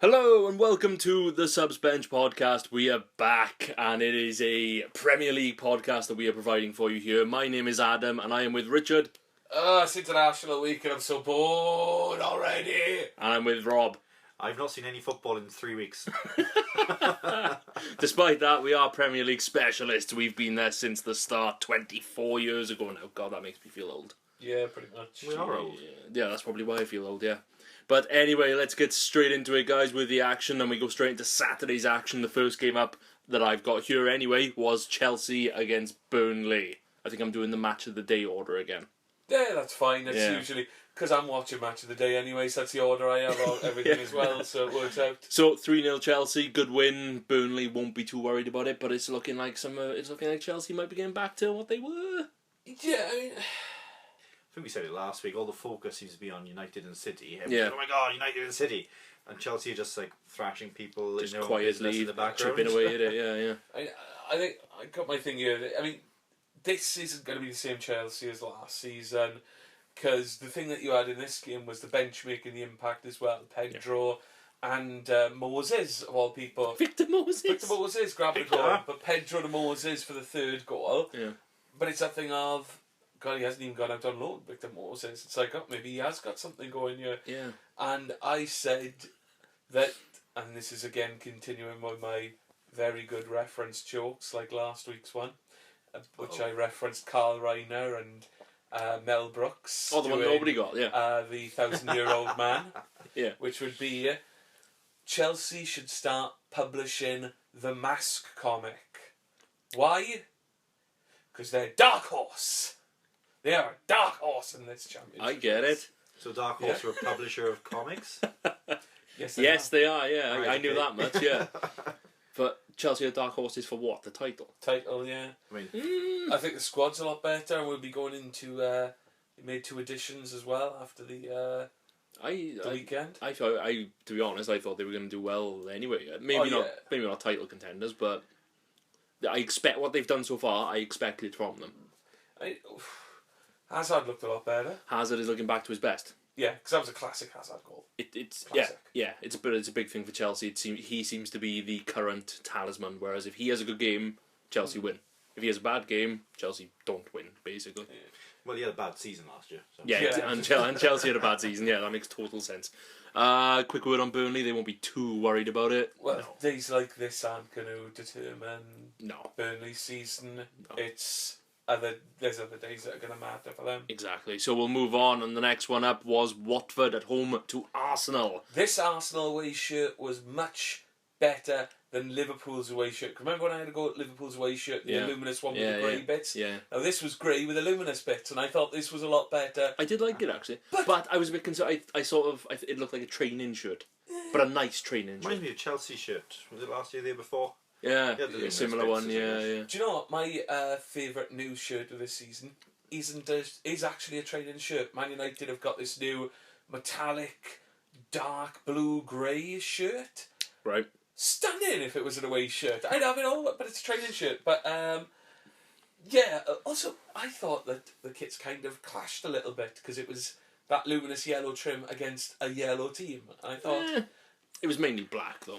Hello and welcome to the Subs Bench podcast. We are back and it is a Premier League podcast that we are providing for you here. My name is Adam and I am with Richard. It's International Week and I'm so bored already. And I'm with Rob. I've not seen any football in 3 weeks. Despite that, we are Premier League specialists. We've been there since the start 24 years ago now. God, that makes me feel old. Yeah, pretty much. We are old. Yeah, that's probably why I feel old, yeah. But anyway, let's get straight into it, guys, with the action. And we go straight into Saturday's action. The first game up that I've got here anyway was Chelsea against Burnley. I think I'm doing the match of the day order again. Yeah, that's fine. That's usually because I'm watching match of the day anyway, so that's the order I have on everything as well, so it works out. So 3-0 Chelsea, good win. Burnley won't be too worried about it, but it's looking like Chelsea might be getting back to what they were. Yeah, I mean, I think we said it last week. All the focus seems to be on United and City. Yeah. Oh my God, United and City, and Chelsea are just like thrashing people Just in their own business quietly in the background. chipping away at it. Yeah. I think I got my thing here. I mean, this isn't going to be the same Chelsea as last season because the thing that you had in this game was the bench making the impact as well. Pedro and Moses, of all people. Victor Moses grabbed the goal, but Pedro to Moses for the third goal. Yeah. But it's that thing of, God, he hasn't even gone out on loan, Victor Moses. It's like, oh, maybe he has got something going here. Yeah. And I said that, and this is again continuing with my very good reference jokes like last week's one, which I referenced Carl Reiner and Mel Brooks. Oh, the one nobody got, yeah. The 1,000-year-old man. Yeah. Which would be, Chelsea should start publishing the Mask comic. Why? Because they're dark horse. They are a dark horse in this championship. I get it. So Dark Horse are a publisher of comics. Yes, They are, yeah. Right, I knew okay. that much, yeah. But Chelsea are dark horses for what? The title? Title, yeah. I mean, I think the squad's a lot better, and we'll be going into. They made 2 additions as well after the weekend. To be honest, I thought they were going to do well anyway. Maybe not title contenders, but I expect what they've done so far. I expect it from them. Hazard looked a lot better. Hazard is looking back to his best. Yeah, because that was a classic Hazard goal. It's Classic. yeah. It's a big thing for Chelsea. He seems to be the current talisman. Whereas if he has a good game, Chelsea win. If he has a bad game, Chelsea don't win. Basically. Yeah. well, he had a bad season last year. So. And Chelsea had a bad season. Yeah, that makes total sense. Quick word on Burnley. They won't be too worried about it. Well, days like this aren't going to determine No. Burnley's season. No. There's other days that are going to matter for them. Exactly. So we'll move on, and the next one up was Watford at home to Arsenal. This Arsenal away shirt was much better than Liverpool's away shirt. Remember when I had to go at Liverpool's away shirt, the luminous one with the grey bits? Yeah. Now this was grey with the luminous bits, and I thought this was a lot better. I did like it actually, but I was a bit concerned. It looked like a training shirt, but a nice training shirt. Reminds me of Chelsea shirt. Was it last year, the year before? Yeah, Yeah, the a similar one. bits, Yeah. Do you know what? My favourite new shirt of this season is actually a training shirt. Man United have got this new metallic, dark blue grey shirt. Right. Stunning if it was an away shirt. I'd have it all, but it's a training shirt. But also I thought that the kits kind of clashed a little bit because it was that luminous yellow trim against a yellow team. And I thought It was mainly black though.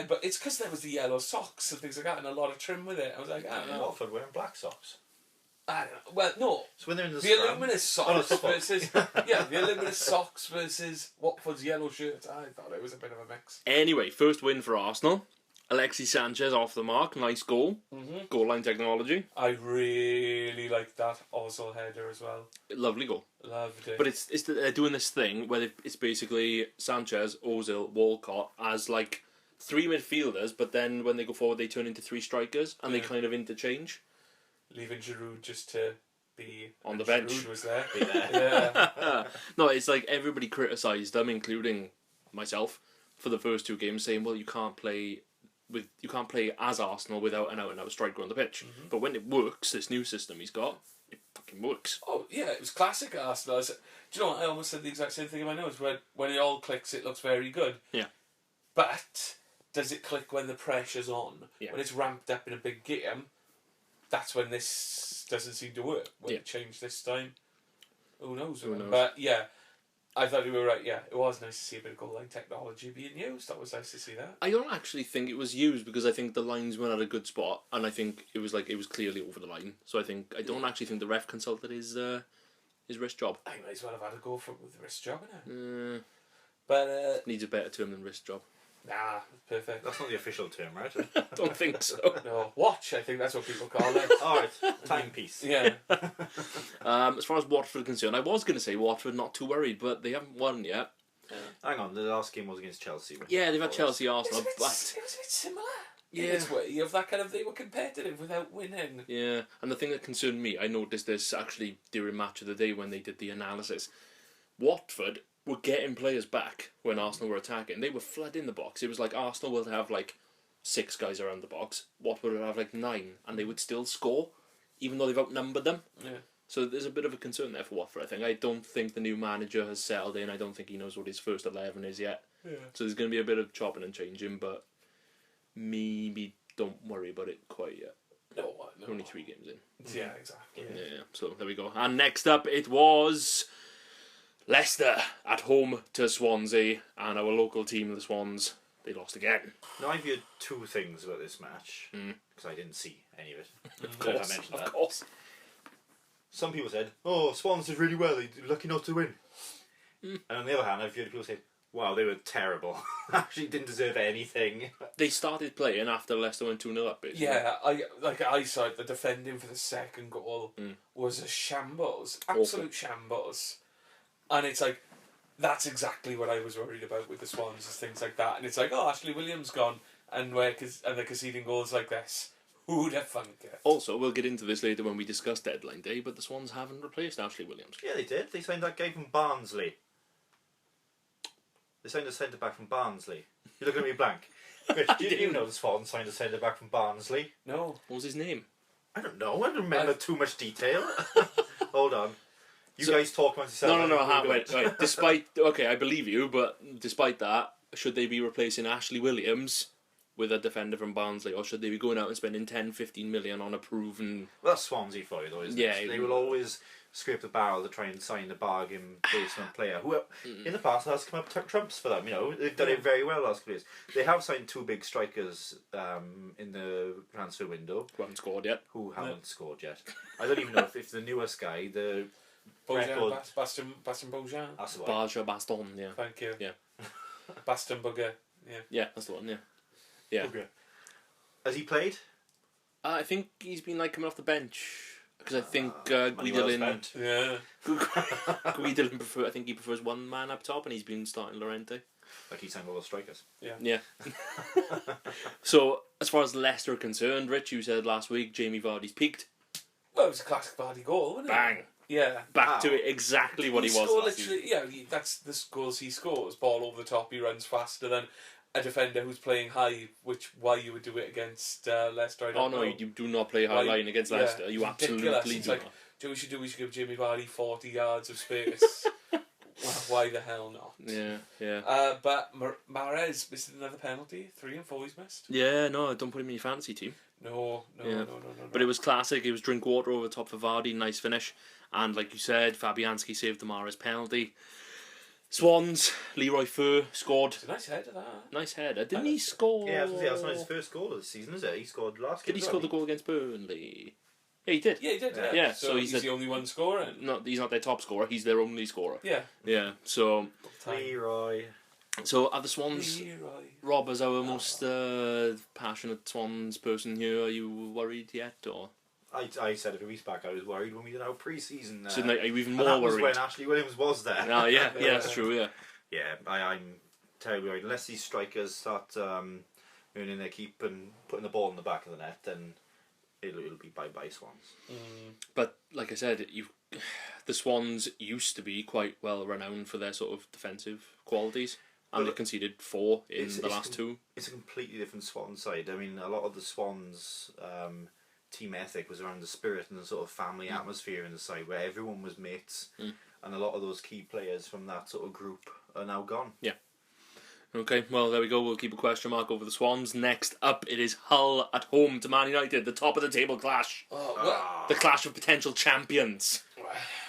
but it's because there was the yellow socks and things like that and a lot of trim with it. I was like, I don't know. Watford wearing black socks. I don't know. Well, no. So when they're in the The scrum- luminous socks versus the luminous socks versus Watford's yellow shirt. I thought it was a bit of a mix. Anyway, first win for Arsenal. Alexis Sanchez off the mark, nice goal. Mm-hmm. Goal line technology, I really liked that Ozil header as well. lovely goal. Loved it. But they're doing this thing where it's basically Sanchez, Ozil, Walcott as like 3 midfielders, but then when they go forward, they turn into 3 strikers and they kind of interchange. Leaving Giroud just to be On the bench. Giroud was there. Be there. Yeah. No, it's like everybody criticised them, including myself, for the first 2 games, saying, "Well, you can't play as Arsenal without an out-and-out striker on the pitch." Mm-hmm. But when it works, this new system he's got, it fucking works. Oh yeah, it was classic Arsenal. Do you know what? I almost said the exact same thing in my notes. When it all clicks, it looks very good. Yeah. But does it click when the pressure's on? Yeah. When it's ramped up in a big game, that's when this doesn't seem to work. When it changed this time, who knows? Who knows? But yeah, I thought you were right, yeah. It was nice to see a bit of goal line technology being used. That was nice to see that. I don't actually think it was used because I think the linesman had a good spot, and I think it was clearly over the line. So I don't actually think the ref consulted his wrist job. I might as well have had a go for it with the wrist job, innit? But needs a better term than wrist job. nah, perfect. That's not the official term, right? Don't think so. No, watch. I think that's what people call it. Alright, timepiece. Yeah. As far as Watford are concerned, I was going to say Watford not too worried, but they haven't won yet. Hang on, the last game was against Chelsea. Yeah, they've had Chelsea, Arsenal, It was but a bit similar. Yeah. In its way of that kind of, they were competitive without winning. yeah. And the thing that concerned me, I noticed this actually during Match of the Day when they did the analysis. Watford were getting players back when Arsenal were attacking. They were flooding the box. It was like Arsenal would have 6 guys around the box. Watford would have 9, and they would still score, even though they've outnumbered them. Yeah. So there's a bit of a concern there for Watford, I think. I don't think the new manager has settled in. I don't think he knows what his first 11 is yet. Yeah. So there's going to be a bit of chopping and changing, but maybe don't worry about it quite yet. No. Only 3 games in. Yeah, exactly. Yeah, so there we go. And next up, it was Leicester at home to Swansea, and our local team, the Swans, they lost again. Now, I've heard 2 things about this match, because I didn't see any of it. Of Don't know if I course, mentioned of that. course. Some people said, oh, Swans did really well, they're lucky not to win. And on the other hand, I've heard people say, wow, they were terrible. Actually didn't deserve anything. They started playing after Leicester went 2-0 up, basically. Yeah, I saw it, the defending for the second goal was a shambles. Absolute shambles. And it's that's exactly what I was worried about with the Swans, is things like that. And it's Ashley Williams gone, and they're conceding goals like this. Who'd have thunk it? Also, we'll get into this later when we discuss deadline day, but the Swans haven't replaced Ashley Williams. Yeah, they did. They signed that guy from Barnsley. They signed a centre-back from Barnsley. You're looking at me blank. Rich, do you know the Swans signed a centre-back from Barnsley? No. What was his name? I don't know. I don't remember too much detail. Hold on. You guys talk amongst yourselves. No, wait. Despite, okay, I believe you, but despite that, should they be replacing Ashley Williams with a defender from Barnsley, or should they be going out and spending 10-15 million on a proven... Well, that's Swansea for you, though, isn't Yeah, it? They will always scrape the barrel to try and sign a bargain basement player who, in the past, has come up trumps for them. You know, they've done it very well last couple of years. They have signed 2 big strikers in the transfer window. Who haven't scored yet. Who haven't scored yet. I don't even know if the newest guy, the Bojan, Baston Bojan. That's the one. Barja Baston, yeah. Thank you. Yeah. Baston Bugger. Yeah. Yeah, that's the one, yeah. Yeah. Okay. Has he played? I think he's been coming off the bench because I think Manuel's Guidolin. bent. Yeah. Guidolin I think he prefers one man up top, and he's been starting Llorente. Like he signed all the strikers. Yeah. So as far as Leicester are concerned, Rich, you said last week Jamie Vardy's peaked. Well, it was a classic Vardy goal, wasn't it? Bang. Yeah. Back to it exactly what he was scored last season. that's the goals he scores. Ball over the top, he runs faster than a defender who's playing high, why you would do it against Leicester, I don't know. You do not play high line against Leicester. You absolutely ridiculous. do It's not. we should give Jamie Vardy 40 yards of space. Well, why the hell not? Yeah. But Mahrez missed another penalty. 3 and 4 he's missed. Yeah, no, don't put him in your fantasy team. No. But it was classic. It was drink water over the top for Vardy. Nice finish. And like you said, Fabianski saved the Mahrez penalty. Swans, Leroy Fer scored. It's a nice header, that. Nice header. Didn't he score? Yeah, that's not his first goal of the season, is it? He scored last game. Did he score the goal against Burnley? Yeah, he did. Yeah, he did. Yeah, so he's the only one scoring. He's not their top scorer. He's their only scorer. Yeah. Yeah. So Leroy. So are the Swans? Rob, as our most passionate Swans person here, are you worried yet, or? I said a few weeks back I was worried when we did our pre-season. So are you even and more that was worried? when Ashley Williams was there. Oh yeah, that's true. Yeah. Yeah, I'm terribly worried. Unless these strikers start earning their keep and putting the ball in the back of the net, then it'll be bye Swans. But like I said, the Swans used to be quite well renowned for their sort of defensive qualities, and they conceded 4 in the last 2. It's a completely different Swan side. I mean, a lot of the Swans. Team ethic was around the spirit and the sort of family atmosphere in the side where everyone was mates, and a lot of those key players from that sort of group are now gone. Yeah. Okay, well there we go. We'll keep a question mark over the Swans. Next up, it is Hull at home to Man United, the top of the table clash, the clash of potential champions.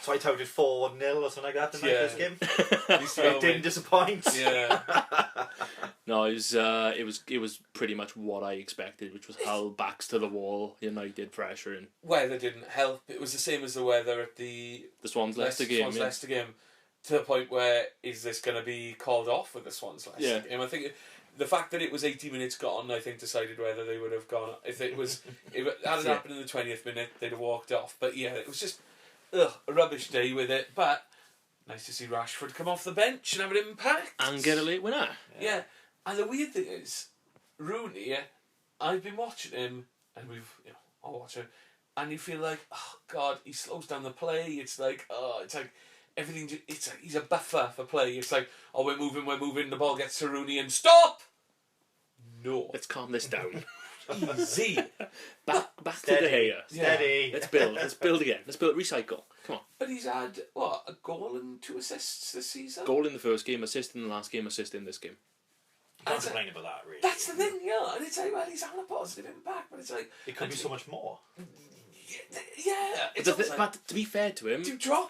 So I touted 4-0 or something like that in my first game. It didn't disappoint. Yeah. No, it was pretty much what I expected, which was Hull backs to the wall, United pressure, and Weather didn't help. It was the same as the weather at the Swans Leicester game. Swans Leicester game, to the point where is this going to be called off with the Swans Leicester game? I think the fact that it was 80 minutes gone, I think, decided whether they would have gone. If it hadn't happened in the 20th minute, they'd have walked off. But yeah, it was just a rubbish day with it. But nice to see Rashford come off the bench and have an impact and get a late winner. Yeah. And the weird thing is, Rooney, I've been watching him, and I'll watch him, and you feel like, oh God, he slows down the play. It's like everything. It's like he's a buffer for play. It's like, oh, we're moving. The ball gets to Rooney, and stop. No, let's calm this down. Easy. Back to De Gea. Steady. Let's build again. Let's recycle. Come on. But he's had a goal and 2 assists this season. Goal in the first game, assist in the last game, assist in this game. Can't complain about that, really. That's the thing, yeah. And it's like, well, he's having a positive impact, but it's like it could be so much more. Yeah. But to be fair to him,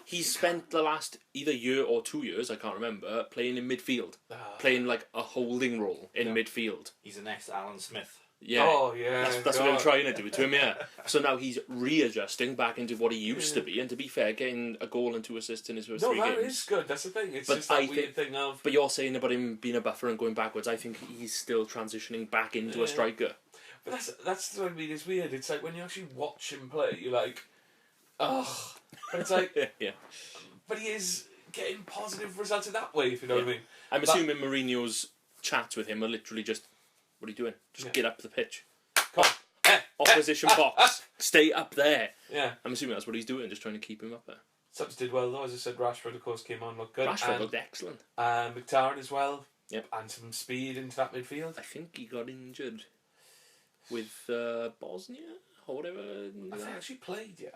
he's spent the last either year or 2 years, I can't remember, playing in midfield, playing like a holding role in midfield. He's the next Alan Smith. Yeah. Oh yeah. That's what I'm trying to do to him. Yeah. So now he's readjusting back into what he used to be, and to be fair, getting a goal and 2 assists in his first 3 games. No, that is good. That's the thing. It's just that weird thing of. But you're saying about him being a buffer and going backwards. I think he's still transitioning back into a striker. But that's what I mean. It's weird. It's like when you actually watch him play, you're like, oh. But it's like, yeah. But he is getting positive results in that way. If you know what I mean. I'm assuming Mourinho's chats with him are literally just, "What are you doing? Just get up the pitch. Come on. Opposition box. Stay up there." Yeah. I'm assuming that's what he's doing, just trying to keep him up there. Subs did well though, as I said. Rashford, of course, came on, looked good. Rashford looked excellent. McTarrant as well. Yep. And some speed into that midfield. I think he got injured with Bosnia or whatever. I think actually played. Yeah.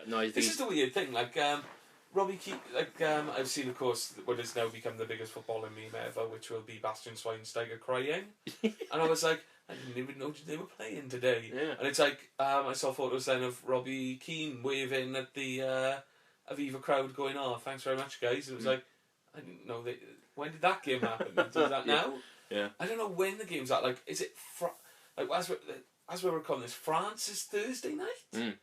No, this is the weird thing. Like Robbie Keane. I've seen, of course, what has now become the biggest footballing meme ever, which will be Bastian Schweinsteiger crying, and I was like, I didn't even know they were playing today. Yeah. And it's like I saw photos then of Robbie Keane waving at the Aviva crowd, going, "Oh, thanks very much, guys." It was like, I didn't know that. When did that game happen? Is that now? Yeah. I don't know when the game's at. Like, is it like as we're recording this, France is Thursday night.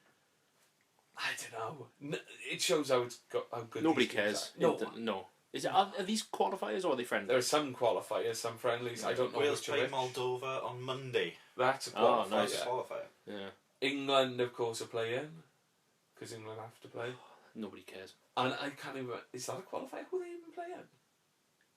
I don't know. It shows how good. Nobody these games cares. are. No. Are these qualifiers or are they friendly? There are some qualifiers, some friendlies. I don't know Wales which play of which. Moldova on Monday. That's a qualifier. Nice. Qualifier. Yeah. England, of course, are playing because England have to play. Nobody cares. And I can't even. Is that a qualifier? Who are they even playing?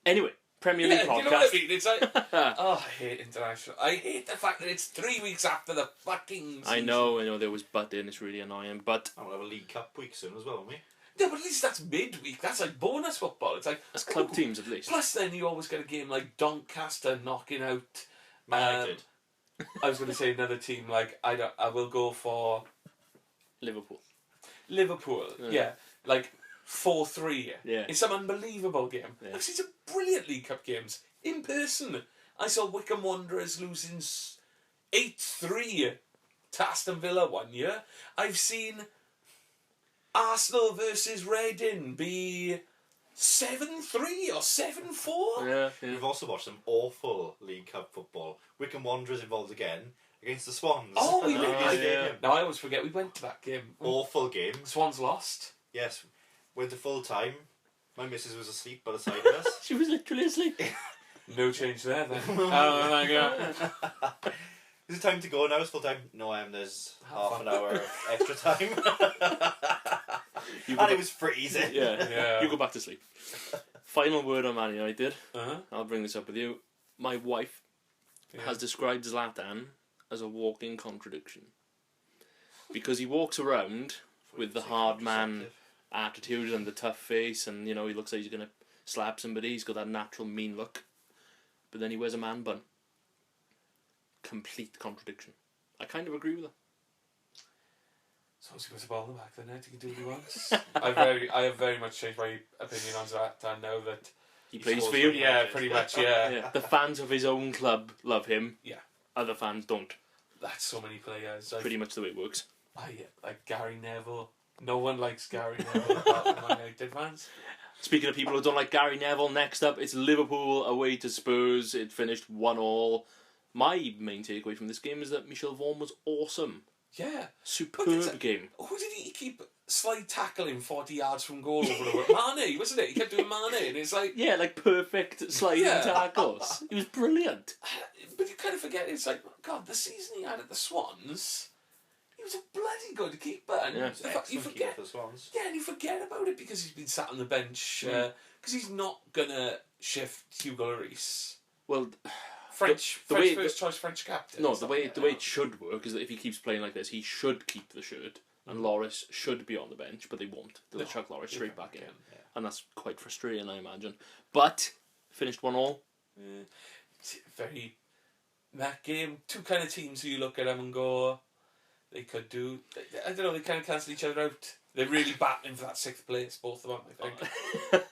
Anyway, Premier League podcast. You know what I mean? It's like, oh, I hate international. I hate the fact that it's 3 weeks after the fucking season. I know there was butt in, it's really annoying, but... And we'll have a League Cup week soon as well, won't we? Yeah, but at least that's midweek. That's like bonus football. It's like... That's club teams, at least. Plus then you always get a game like Doncaster knocking out... United. I was going to say another team, like, I will go for... Liverpool, yeah. Like... 4-3. Yeah. It's some unbelievable game. Yeah. I've seen some brilliant League Cup games in person. I saw Wycombe Wanderers losing 8-3 to Aston Villa one year. I've seen Arsenal versus Reading be 7-3 or 7-4. Yeah. We've also watched some awful League Cup football. Wycombe Wanderers involved again against the Swans. Oh, we Wembley went. Stadium. No, I always forget we went to that game. Awful game. Swans lost. Yes. Went to full time. My missus was asleep by the side of us. She was literally asleep. No change there then. Oh my god. Is it time to go now? It's full time? No, there's half an hour of extra time. And it was freezing. Yeah. You go back to sleep. Final word on Man United. Uh-huh. I'll bring this up with you. My wife has described Zlatan as a walking contradiction. Because he walks around with the hard man attitude and the tough face, and he looks like he's going to slap somebody. He's got that natural mean look, but then he wears a man bun. Complete contradiction. I kind of agree with her. So he puts a ball in the back of the net, he can do what he wants. I have very much changed my opinion on Zlatan now that he plays for you. Yeah, pretty much. Yeah. The fans of his own club love him. Yeah. Other fans don't. That's so many players. Pretty much the way it works. Like Gary Neville, No one likes Gary Neville apart from Man United fans. Speaking of people who don't like Gary Neville, next up it's Liverpool away to Spurs. It finished 1-1. My main takeaway from this game is that Michel Vaughan was awesome. Yeah. Superb game. Who did he keep slide tackling 40 yards from goal over? Mane, wasn't it? He kept doing Mane, and it's like... Yeah, like perfect sliding tackles. He was brilliant. But you kind of forget, it's like, God, the season he had at the Swans, he was a bloody good keeper. And you forget the Swans. Yeah, and you forget about it because he's been sat on the bench. Because he's not going to shift Hugo Lloris. Well... French first choice French captain. No, the way it should work is that if he keeps playing like this, he should keep the shirt, and Lloris should be on the bench, but they won't. They'll chuck Lloris straight back in, and that's quite frustrating, I imagine. But finished 1-1. Very that game. Two kind of teams who you look at them and go, they could do. I don't know. They kind of cancel each other out. They're really battling for that 6th place, both of them. I think.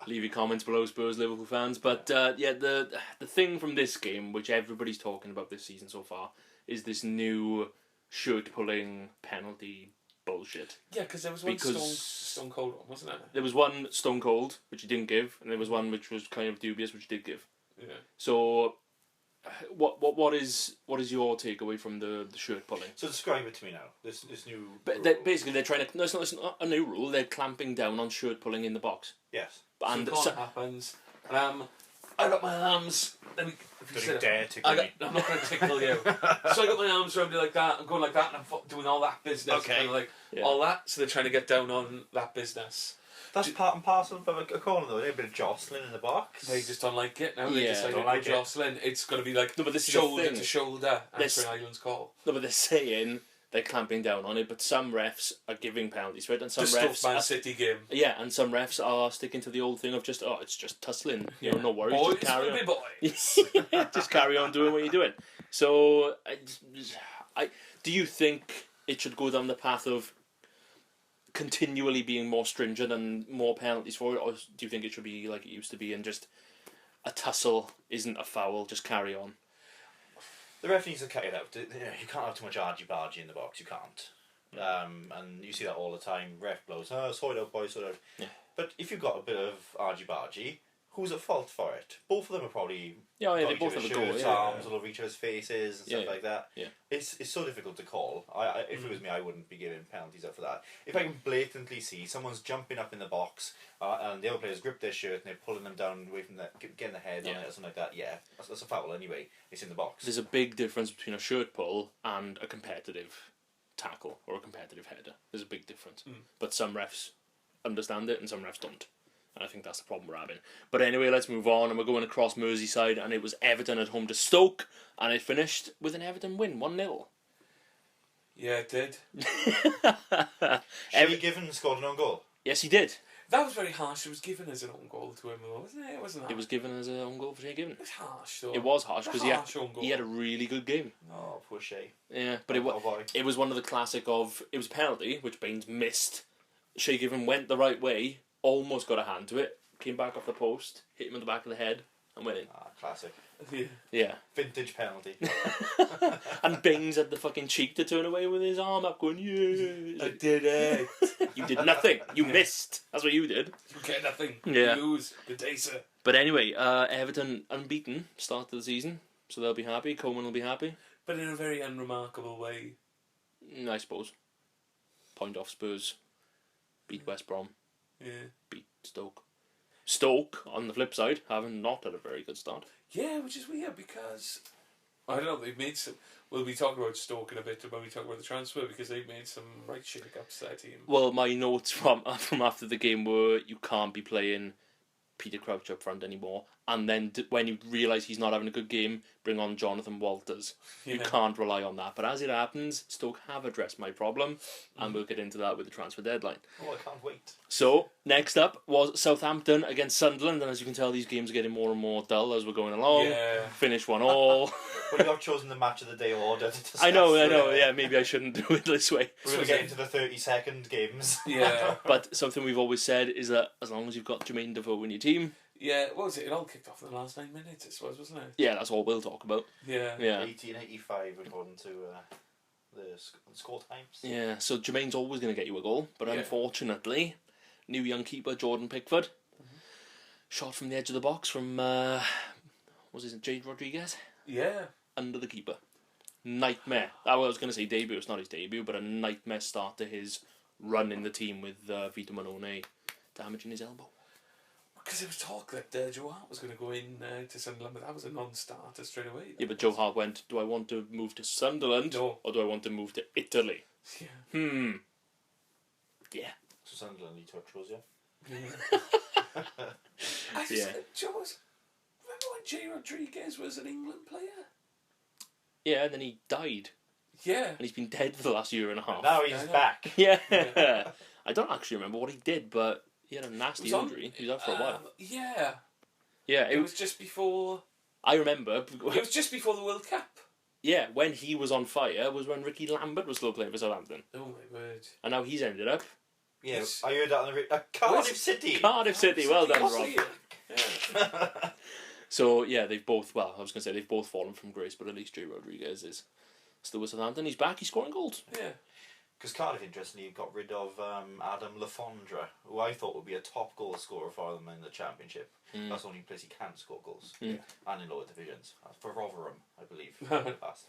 Leave your comments below, Spurs Liverpool fans. But the thing from this game, which everybody's talking about this season so far, is this new shirt pulling penalty bullshit. Yeah, because there was one stone cold one, wasn't there? There was one stone cold which he didn't give, and there was one which was kind of dubious which he did give. Yeah. So, what is your takeaway from the shirt pulling? So describe it to me now. This new. But basically, they're trying to. No, it's not a new rule. They're clamping down on shirt pulling in the box. Yes. And so happens. I got my arms. Let me. Don't you dare tickle me. I'm not going to tickle you. So I got my arms around you like that. I'm going like that, and I'm doing all that business. Okay. All that. So they're trying to get down on that business. That's part and parcel of a corner though. A bit of jostling in the box. They just don't like it now. They just don't like jostling. It's going to be like shoulder to shoulder. Answering Ireland's call. No, but they're saying they're clamping down on it, but some refs are giving penalties for it, and some just refs Man City game. Yeah, and some refs are sticking to the old thing of just it's just tussling. You know, no worries. Boys, just carry on. Boys. Just carry on doing what you're doing. So, do you think it should go down the path of continually being more stringent and more penalties for it, or do you think it should be like it used to be and just a tussle isn't a foul, just carry on? The ref needs to cut it out. You can't have too much argy-bargy in the box. You can't. And you see that all the time. Ref blows, sort it out, boys, sort it out. Yeah. But if you've got a bit of argy-bargy, who's at fault for it? Both of them are probably... they both have a goal. Arms all over each other's faces and stuff like that. Yeah. It's so difficult to call. If it was me, I wouldn't be giving penalties out for that. If I can blatantly see someone's jumping up in the box and the other players grip their shirt and they're pulling them down away from getting the head on it or something like that, that's a foul anyway. It's in the box. There's a big difference between a shirt pull and a competitive tackle or a competitive header. There's a big difference. But some refs understand it and some refs don't. And I think that's the problem we're having. But anyway, let's move on, and we're going across Merseyside, and it was Everton at home to Stoke, and it finished with an Everton win, 1-0. Yeah, it did. Shea Given scored an own goal. Yes, he did. That was very harsh. It was given as an own goal to him, though, wasn't it? It wasn't. It was given as an own goal for Shea Given. It was harsh, though. It was harsh because he had a really good game. Oh, poor Shea. Yeah, but it was one of the classic of it was a penalty which Baines missed. Shea Given went the right way. Almost got a hand to it, came back off the post, hit him in the back of the head, and went in. Classic. Yeah. Vintage penalty. And Baines had the fucking cheek to turn away with his arm up, going, yeah. I did it. You did nothing. You missed. That's what you did. You get nothing. Yeah. You lose. Good day, sir. But anyway, Everton unbeaten start of the season, so they'll be happy. Coleman will be happy. But in a very unremarkable way. I suppose. Point off Spurs. Beat West Brom. Yeah. Beat Stoke. Stoke, on the flip side, having not had a very good start. Yeah, which is weird because I don't know, they've made some. We'll be talking about Stoke in a bit when we talk about the transfer because they've made some right shake-ups to their team. Well, my notes from after the game were you can't be playing Peter Crouch up front anymore, and then when you realise he's not having a good game, bring on Jonathan Walters. You can't rely on that. But as it happens, Stoke have addressed my problem, and we'll get into that with the transfer deadline. Oh, I can't wait. So, next up was Southampton against Sunderland, and as you can tell, these games are getting more and more dull as we're going along. Yeah. Finish 1-1. Well, you've not chosen the match of the day order to discuss. I know, yeah, maybe I shouldn't do it this way. We're going to get into the 30-second games. Yeah. But something we've always said is that as long as you've got Jermaine Defoe in your team... Yeah, what was it? It all kicked off in the last 9 minutes, I suppose, wasn't it? Yeah, that's all we'll talk about. Yeah. 1885, according to the score times. Yeah, so Jermaine's always going to get you a goal, but Yeah. unfortunately, new young keeper Jordan Pickford shot from the edge of the box from was it Jade Rodriguez Yeah. under the keeper. Nightmare. I was going to say debut. It's not his debut, but a nightmare start to his run in the team with Vito Manone damaging his elbow. Because there was talk that Joe Hart was going to go in to Sunderland, but that was a non-starter straight away. Yeah, but Joe Hart went, do I want to move to Sunderland No. or do I want to move to Italy? Yeah. Yeah. So Sunderland, he touched was, yeah. I just, Yeah. Joe's, remember when Jay Rodriguez was an England player? Yeah, and then he died. Yeah. And he's been dead for the last year and a half. Now he's I know. back. Yeah. Yeah. I don't actually remember what he did, but he had a nasty injury. He was out for a while. Yeah. Yeah, It was just before. I remember. It was just before the World Cup. Yeah, when he was on fire was when Ricky Lambert was still playing for Southampton. Oh my word. And now he's ended up Yeah, Yes. I heard that on the Cardiff City. Cardiff City. Well done, Rob. City. Yeah. So, yeah, they've both fallen from grace, but at least Jay Rodriguez is still with Southampton. He's back, he's scoring goals. Yeah. Because Cardiff, interestingly, got rid of Adam Lafondra, who I thought would be a top goal scorer for them in the Championship. That's the only place he can score goals. And in lower divisions. For Rotherham, I believe. in the past.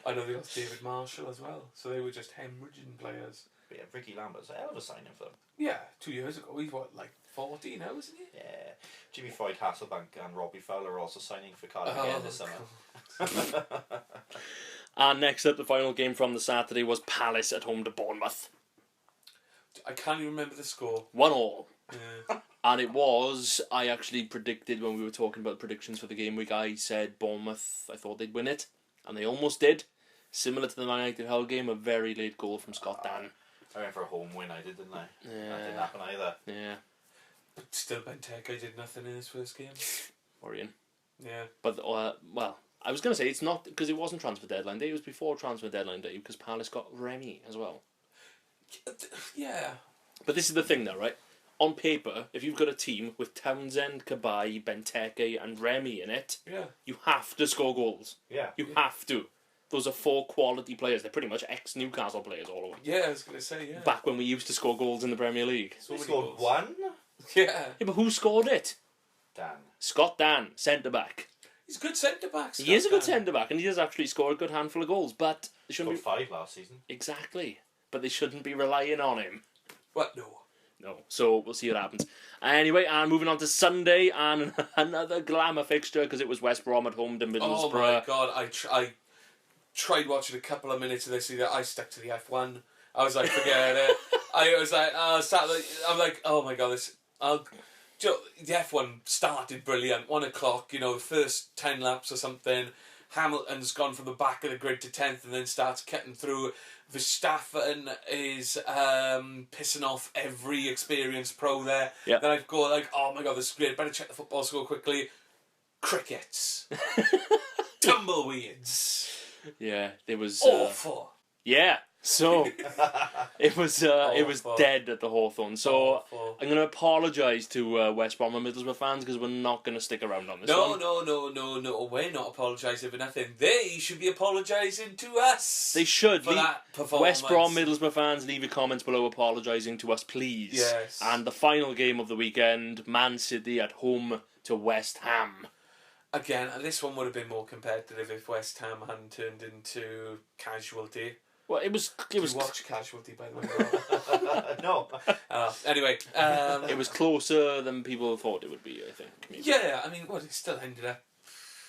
I know they lost David Marshall as well, so they were just hemorrhaging players. But yeah, Ricky Lambert's a hell of a signing for them. Yeah, 2 years ago. He's what, like 40 now, isn't he? Yeah. Jimmy Floyd Hasselbank and Robbie Fowler are also signing for Cardiff again this summer. And next up, the final game from the Saturday was Palace at home to Bournemouth. I can't even remember the score. 1-1. Yeah. And it was, I actually predicted when we were talking about predictions for the game week, I said Bournemouth, I thought they'd win it. And they almost did. Similar to the Man United Hull game, a very late goal from Scott Dan. I went for a home win, I didn't I? Yeah. That didn't happen either. Yeah, But still, Benteke did nothing in his first game. worrying. Yeah. But, well, I was going to say it's not, because it wasn't transfer deadline day, it was before transfer deadline day, because Palace got Remy as well. Yeah. But this is the thing though, right? On paper, if you've got a team with Townsend, Cabaye, Benteke and Remy in it, Yeah. you have to score goals. Yeah. You have to. Those are 4 quality players. They're pretty much ex-Newcastle players all over. Yeah, I was going to say, yeah. Back when we used to score goals in the Premier League. So We many scored goals. one. Yeah. Yeah, but who scored it? Dan. Scott Dan, centre-back. He's a good centre-back. He is a good Scott Dan. centre-back, and he does actually score a good handful of goals, but they shouldn't Scored be... 5 last season. Exactly. But they shouldn't be relying on him. What? No. No, so we'll see what happens. Anyway, and moving on to Sunday, and another glamour fixture, because it was West Brom at home to Middlesbrough. Oh my god, I tried watching a couple of minutes of this. Either I stuck to the F1. I was like, forget it. I was like, I'm like, oh my god, the F1 started brilliant. 1 o'clock, the first 10 laps or something. Hamilton's gone from the back of the grid to 10th and then starts cutting through. Verstappen is pissing off every experienced pro there. Yep. Then I go like, oh my god, this is great. Better check the football score quickly. Crickets. Tumbleweeds. Yeah, it was... Awful. yeah, so it was Awful. dead at the Hawthorn. So Awful. I'm going to apologise to West Brom and Middlesbrough fans because we're not going to stick around on this one. No. We're not apologising for nothing. They should be apologising to us. They should. For that performance. West Brom, Middlesbrough fans, leave your comments below apologising to us, please. Yes. And the final game of the weekend, Man City at home to West Ham. Again, this one would have been more competitive if West Ham hadn't turned into Casualty. Well, it was Did you watch Casualty, by the way? No. Anyway. it was closer than people thought it would be, I think. Maybe. Yeah, I mean, it still ended up...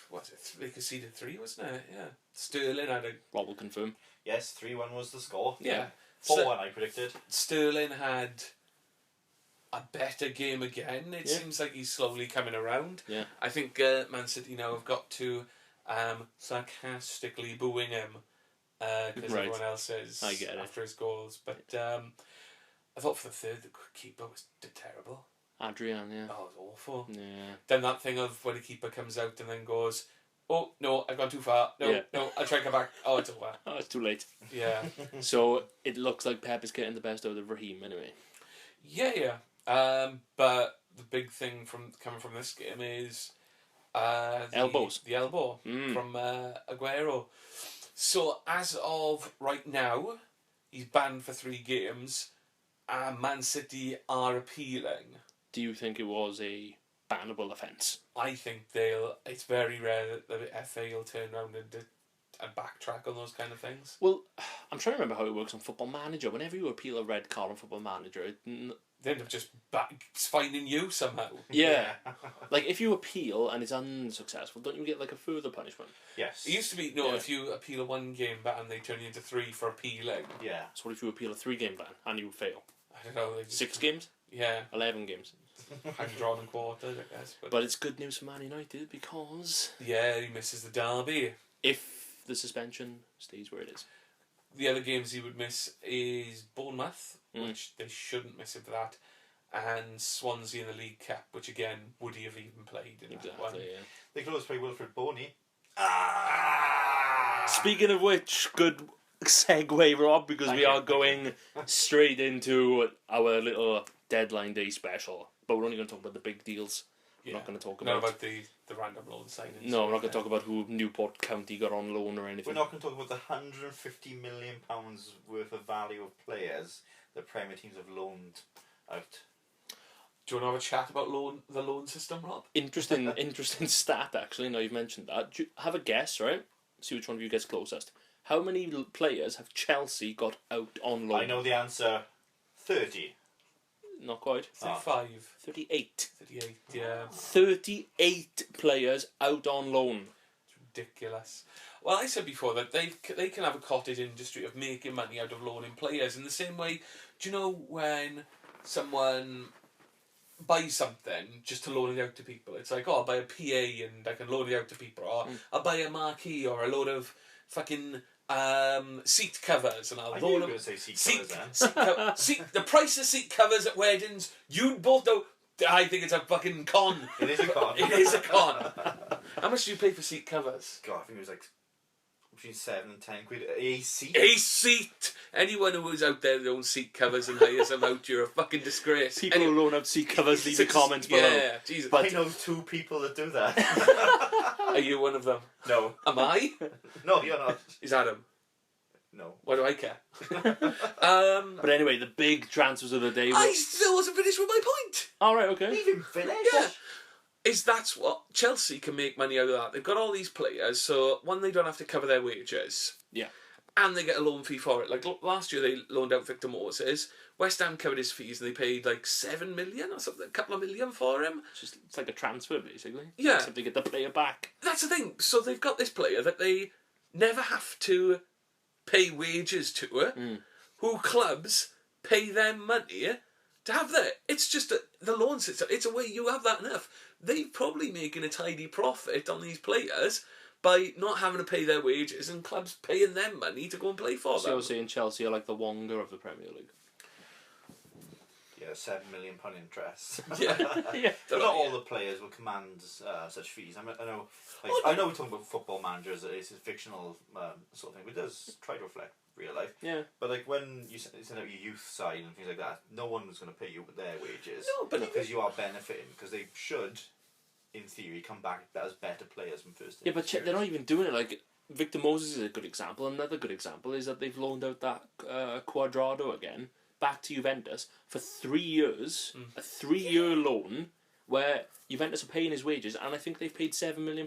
What was it? They conceded 3, wasn't it? Yeah. Sterling had a... Rob will confirm. Yes, 3-1 was the score. Yeah. 4-1 I predicted. Sterling had a better game again. It Yeah. seems like he's slowly coming around. Yeah. I think Man City now have got to sarcastically booing him because Right. everyone else is I get it. after his goals. But I thought for the third, the keeper did terrible. Adrian, yeah. Oh, it was awful. Yeah. Then that thing of when the keeper comes out and then goes, oh, no, I've gone too far. No, Yeah. no, I'll try to come back. Oh, it's over. Oh, it's too late. Yeah. So it looks like Pep is getting the best out of Raheem anyway. Yeah. But the big thing coming from this game is Elbows. The elbow Mm. from Aguero. So, as of right now, he's banned for 3 games, and Man City are appealing. Do you think it was a bannable offence? I think it's very rare that the FA will turn around and backtrack on those kind of things. Well, I'm trying to remember how it works on Football Manager. Whenever you appeal a red card on Football Manager, They end up just finding you somehow. yeah. Like, if you appeal and it's unsuccessful, don't you get, like, a further punishment? Yes. It used to be, if you appeal a 1 game ban, they turn you into 3 for appealing. Yeah. So what if you appeal a 3-game ban and you fail? I don't know. 6 games? Yeah. 11 games? Hand drawn and quartered, I guess. But it's good news for Man United because Yeah, he misses the derby. if the suspension stays where it is. The other games he would miss is Bournemouth, which they shouldn't miss him for that, and Swansea in the League Cup, which again, would he have even played in that one? Yeah. They could always play Wilfred Boney. Speaking of which, good segue, Rob, because Thank we you, are thank going straight into our little deadline day special. But we're only going to talk about the big deals. We're not going to talk Not about... about the random loan signings. No, we're not going to talk about who Newport County got on loan or anything. We're not going to talk about the £150 million worth of value of players that Premier teams have loaned out. Do you want to have a chat about the loan system, Rob? Interesting stat, actually, now you've mentioned that. Have a guess, right? See which one of you gets closest. How many players have Chelsea got out on loan? I know the answer. 30. Not quite. 35. 38. 38, yeah. 38 players out on loan. It's ridiculous. Well, I said before that they can have a cottage industry of making money out of loaning players in the same way. Do you know when someone buys something just to loan it out to people? It's like, I'll buy a PA and I can loan it out to people, or I'll buy a marquee or a load of fucking seat covers, and I'll I knew loan you were them. going to say seat covers then. The price of seat covers at weddings, you both know. I think it's a fucking con. It is a con. It is a con. How much do you pay for seat covers? God, I think it was like between 7 and 10 quid a seat. A seat! Anyone who is out there that owns seat covers and hires them out, you're a fucking disgrace. People who loan out seat covers, leave the comments below. Yeah, Jesus. I know 2 people that do that. Are you one of them? No. Am I? No, you're not. Is Adam? No. Why do I care? But anyway, the big transfers of the day. I still wasn't finished with my point. All right, okay. Leave him finish. Yeah. That's what Chelsea can make money out of that. They've got all these players, so one, they don't have to cover their wages. Yeah. And they get a loan fee for it. Like last year, they loaned out Victor Moses. West Ham covered his fees, and they paid like 7 million or something, a couple of million for him. It's like a transfer, basically. Yeah. Except they get the player back. That's the thing. So they've got this player that they never have to pay wages to, who clubs pay them money to have that. It's just the loan system. It's a way you have that enough. They're probably making a tidy profit on these players by not having to pay their wages and clubs paying them money to go and play for So them. you're saying Chelsea are like the Wonga of the Premier League. Yeah, £7 million interest. Yeah. Yeah. But not all the players will command such fees. I know we're talking about Football Manager as it's a fictional sort of thing, but it does try to reflect real life. Yeah. But like when you send out your youth side and things like that, no one's going to pay you with their wages. No, but because you are benefiting, because they should, in theory, come back as better players from first. Yeah, but they're not even doing it. Like, Victor Moses is a good example. Another good example is that they've loaned out that Cuadrado again back to Juventus for 3 years, a 3-year loan where Juventus are paying his wages, and I think they've paid £7 million.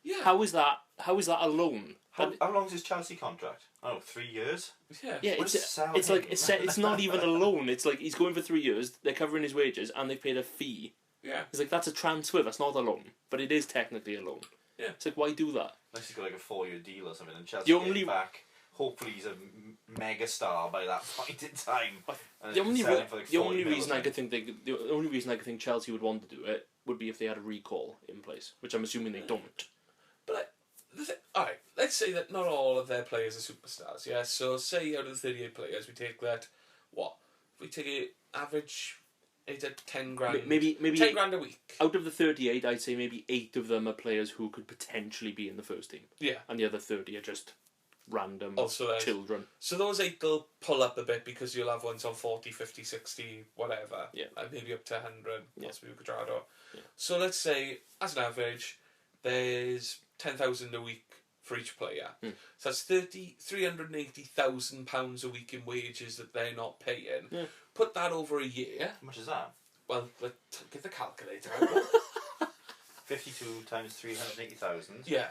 Yeah. How is that a loan? How long is his Chelsea contract? Oh, 3 years. Yeah. Yeah, What it's a sell like him. it's not even a loan. It's like he's going for 3 years. They're covering his wages, and they've paid a fee. Yeah. It's like that's a transfer. That's not a loan, but it is technically a loan. Yeah. It's like, why do that? Unless he's got like a 4-year deal or something, and Chelsea The get only- him back. Hopefully he's a mega star by that point in time. And The they can only sell him for like the 40 only mil or reason I something. could think the only reason I could think Chelsea would want to do it would be if they had a recall in place, which I'm assuming they don't. But alright, let's say that not all of their players are superstars, yeah? So say out of the 38 players, we take that, what? If we take an average, it's at 10 grand. Maybe 10 grand a week. out of the 38, I'd say maybe 8 of them are players who could potentially be in the first team, Yeah. and the other 30 are just random Also, children. So those 8 will pull up a bit because you'll have ones on 40, 50, 60, whatever. Yeah. And maybe up to 100, Yeah. possibly Cuadrado. Yeah. So let's say, as an average, there's 10,000 a week for each player. So that's £380,000 a week in wages that they're not paying. Yeah. Put that over a year. How much is that? Well, get the calculator out. 52 times 380,000. Yeah.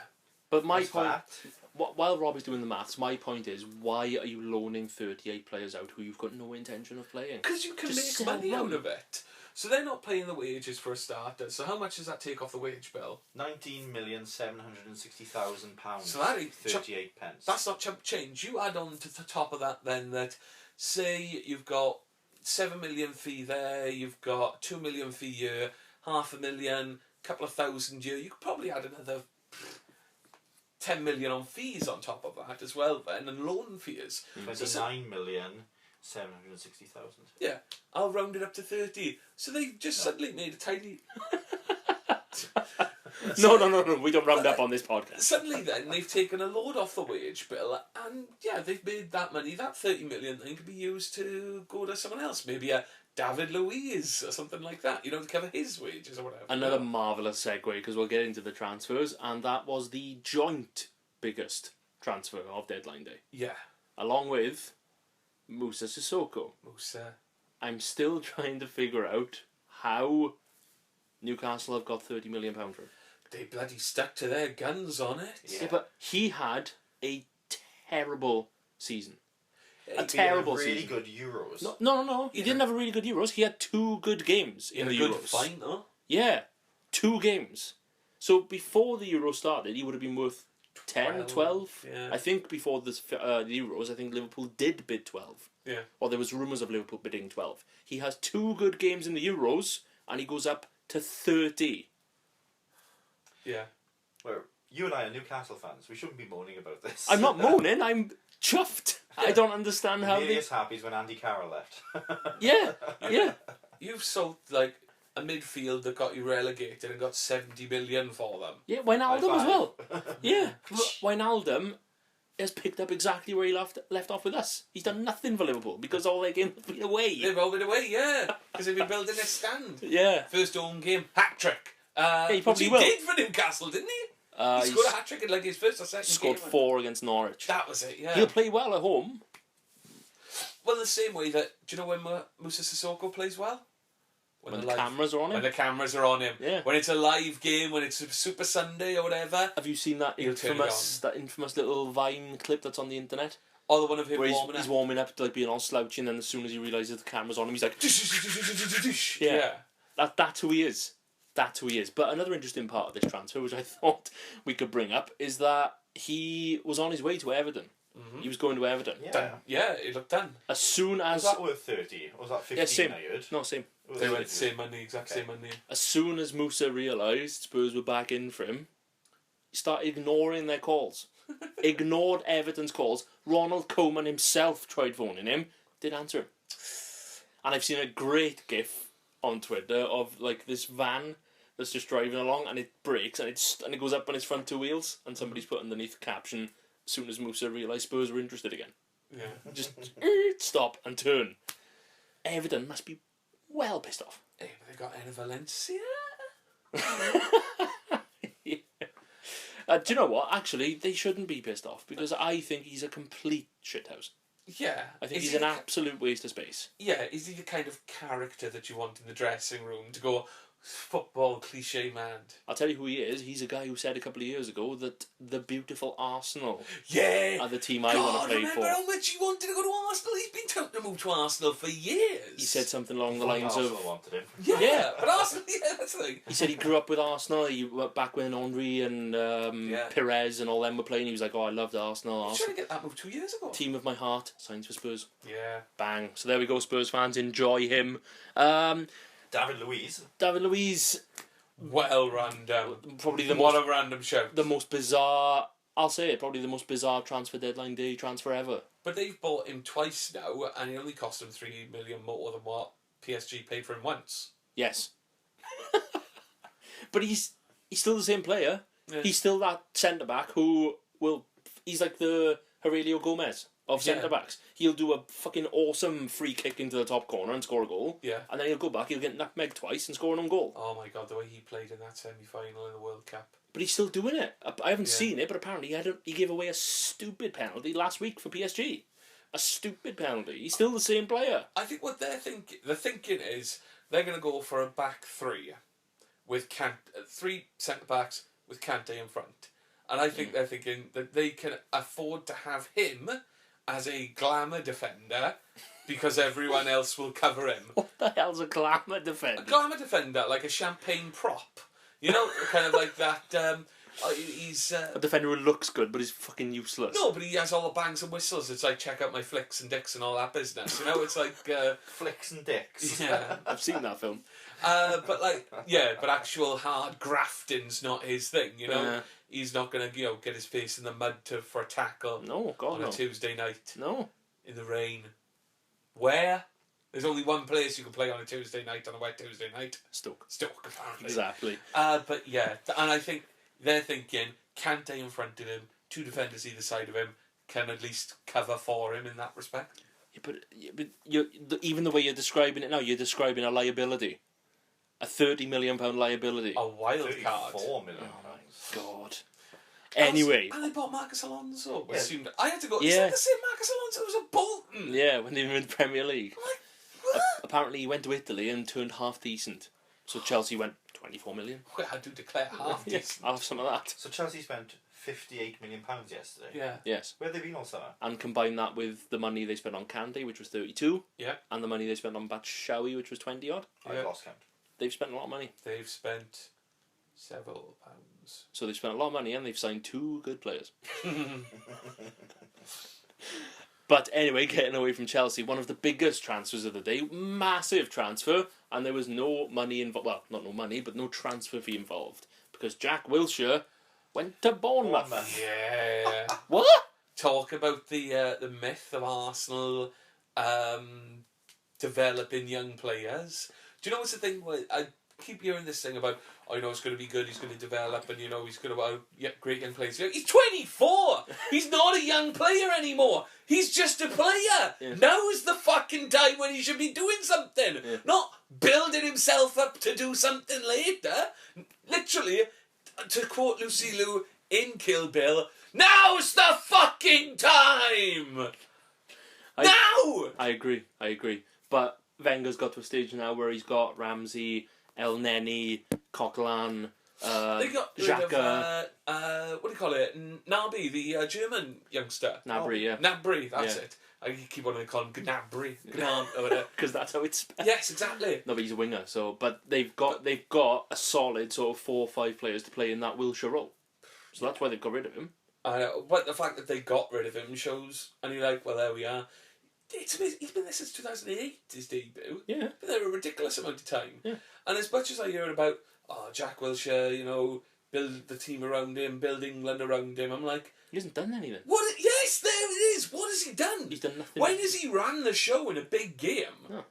But my That's point, fat. while Rob is doing the maths, my point is, why are you loaning 38 players out who you've got no intention of playing? Because you can Just make sell money them. out of it. So they're not paying the wages for a starter. So how much does that take off the wage bill? £19,760,000. So that ain't 38 pence. That's not chump change. You add on to the top of that then that, say you've got 7 million fee there, you've got 2 million fee year, 500,000, couple of thousand year. You could probably add another 10 million on fees on top of that as well then, and loan fees. 29,760,000. Yeah, I'll round it up to 30. So they just suddenly made a tiny... No, we don't round up on this podcast. Suddenly then, they've taken a load off the wage bill, and yeah, they've made that money, that 30 million then could be used to go to someone else. Maybe a David Luiz or something like that, you know, to cover his wages or whatever. Another marvellous segue, because we'll get into the transfers, and that was the joint biggest transfer of deadline day. Yeah. Along with Moussa Sissoko. Moussa. I'm still trying to figure out how Newcastle have got £30 million for him. They bloody stuck to their guns on it. Yeah, but he had a terrible season. A He terrible had really season. good Euros. No. He didn't have a really good Euros. He had 2 good games in the good Euros. final. Yeah, 2 games. So before the Euro started, he would have been worth 10, 12. Yeah. I think before the Euros, I think Liverpool did bid 12. Yeah. Or there was rumours of Liverpool bidding 12. He has 2 good games in the Euros, and he goes up to 30. Yeah. Well, you and I are Newcastle fans. We shouldn't be moaning about this. I'm not moaning, I'm chuffed. I don't understand how Really they... is happy is when Andy Carroll left. Yeah. You've sold, like, a midfield that got you relegated and got 70 million for them. Yeah, Wijnaldum High as well. five. Yeah, Wijnaldum has picked up exactly where he left off with us. He's done nothing for Liverpool because all their games have been away. They've rolled it away, yeah. Because they've been building a stand. Yeah. First home game, hat-trick. He probably which will. he did for Newcastle, didn't he? He He's scored a hat-trick in like his first or second scored game. 4 against Norwich. That was it, yeah. He'll play well at home. Well, the same way that... Do you know when Moussa Sissoko plays well? When the cameras are on When him. the cameras are on him. Yeah. When it's a live game, when it's a Super Sunday or whatever. Have you seen that He'll turn it infamous little Vine clip that's on the internet? Or the one of him Where warming he's up. warming up to like being all slouchy, and then as soon as he realises the camera's on him, he's like... Yeah. That's who he is. That's who he is. But another interesting part of this transfer, which I thought we could bring up, is that he was on his way to Everton. Mm-hmm. He was going to Everton. Yeah. Yeah, it looked done. As soon as... Was that worth 30? Or was that 15 Yeah, same. I heard? No, same. They went the same money, same money. As soon as Moussa realised Spurs were back in for him, he started ignoring their calls. Ignored Everton's calls. Ronald Koeman himself tried phoning him, didn't answer him. And I've seen a great gif on Twitter of like this van that's just driving along and it brakes and it goes up on its front 2 wheels and somebody's put underneath the caption, as soon as Moussa realised Spurs were interested again. Yeah. Just stop and turn. Everton must be well pissed off. Hey, but they got Enner Valencia. Yeah. Do you know what? Actually, they shouldn't be pissed off because I think he's a complete shithouse. Yeah. I think Is he's he an absolute waste of space. Yeah, is he the kind of character that you want in the dressing room to go football cliche man? I'll tell you who he is. He's a guy who said a couple of years ago that the beautiful Arsenal Yeah. are the team I want to play remember for. how much he wanted to go to Arsenal? He's been touting to move to Arsenal for years. He said something along the Fuck lines Arsenal of... wanted him. Yeah, but Arsenal, yeah, that's the thing. He said he grew up with Arsenal. He went back when Henry and Perez and all them were playing. He was like, oh, I loved Arsenal. He was trying to get that move 2 years ago. Team of my heart. Signs for Spurs. Yeah. Bang. So there we go, Spurs fans. Enjoy him. David Luiz. David Luiz... Well run down. Probably the What a random shout. the most bizarre... I'll say it, probably the most bizarre transfer deadline day transfer ever. But they've bought him twice now, and it only cost them 3 million more than what PSG paid for him once. Yes. But he's still the same player. Yeah. He's still that centre-back who will... He's like the Aurelio Gomez of Yeah. centre-backs. He'll do a fucking awesome free kick into the top corner and score a goal. Yeah. And then he'll go back, he'll get nutmegged twice and score an own goal. Oh my god, the way he played in that semi-final in the World Cup. But he's still doing it. I haven't Yeah. seen it, but apparently he gave away a stupid penalty last week for PSG. A stupid penalty. He's still the same player. I think what the thinking is they're going to go for a back three with three centre backs with Kante in front, and I think they're thinking that they can afford to have him as a glamour defender because everyone else will cover him. What the hell's a glamour A defender? glamour defender, like a champagne prop, you know, kind of like that. He's A defender who looks good, but he's fucking useless. no, but he has all the bangs and whistles. It's like check out my flicks and dicks and all that business. You know, it's like Flicks and dicks. yeah. I've seen that film. But like, yeah, but actual hard grafting's not his thing, you know. Yeah. He's not gonna, get his face in the mud for a tackle No, God, on no. a Tuesday night No. in the rain. Where? There's only one place you can play on a Tuesday night on a wet Tuesday night. Stoke. Stoke, apparently. Exactly. But yeah, and I think they're thinking Kante in front of him, two defenders either side of him can at least cover for him in that respect. Yeah, but even the way you're describing it now, you're describing a liability. A £30 million liability. A wild card. £34 million. God. Anyway. And they bought Marcus Alonso. Yeah. Assumed I had to go. Yeah. Is that the same Marcus Alonso who's a Bolton? Yeah, when they were in the Premier League. Like, what? Apparently he went to Italy and turned half decent. So Chelsea went 24 million. Well, I do declare half Yeah, decent. I'll have some of that. So Chelsea spent £58 million yesterday. Yeah. Yes. Where have they been all summer? And combine that with the money they spent on Kante, which was 32, Yeah. and the money they spent on Batshuayi, which was 20 odd. Yeah. I've lost count. They've spent a lot of money. They've spent several pounds. So they've spent a lot of money and they've signed 2 good players. But anyway, getting away from Chelsea, one of the biggest transfers of the day, massive transfer, and there was no money involved. Well, not no money, but no transfer fee involved. Because Jack Wilshere went to Bournemouth. Yeah. What? Talk about the myth of Arsenal developing young players. Do you know what's the thing? I keep hearing this thing about, it's going to be good, he's going to develop, and, he's going to great young players. He's 24! He's not a young player anymore! He's just a player! Yeah. Now is the fucking time when he should be doing something! Yeah. Not building himself up to do something later! Literally, to quote Lucy Liu in Kill Bill, now's the fucking time! Now! I agree. But Wenger's got to a stage now where he's got Ramsey, El Neni, Coquelin, They got rid Xhaka, of, what do you call it? Nabi, the German youngster. Nabry, yeah. Nabry, that's Yeah. it. I keep wanting to call him Gnabry. Gnab, or whatever. Because that's how it's spelled. Yes, exactly. No, but he's a winger. So, but they've got a solid sort of 4 or 5 players to play in that Wilshere role. So that's why they've got rid of him. But the fact that they got rid of him shows, and you're like, well, there we are. It's amazing. He's been there since 2008, his debut. Yeah. Been there a ridiculous amount of time. Yeah. And as much as I hear about, Jack Wilshere, build the team around him, build England around him, I'm like, He hasn't done anything. what? Yes, there it is. What has he done? He's done nothing. When has he ran the show in a big game? No.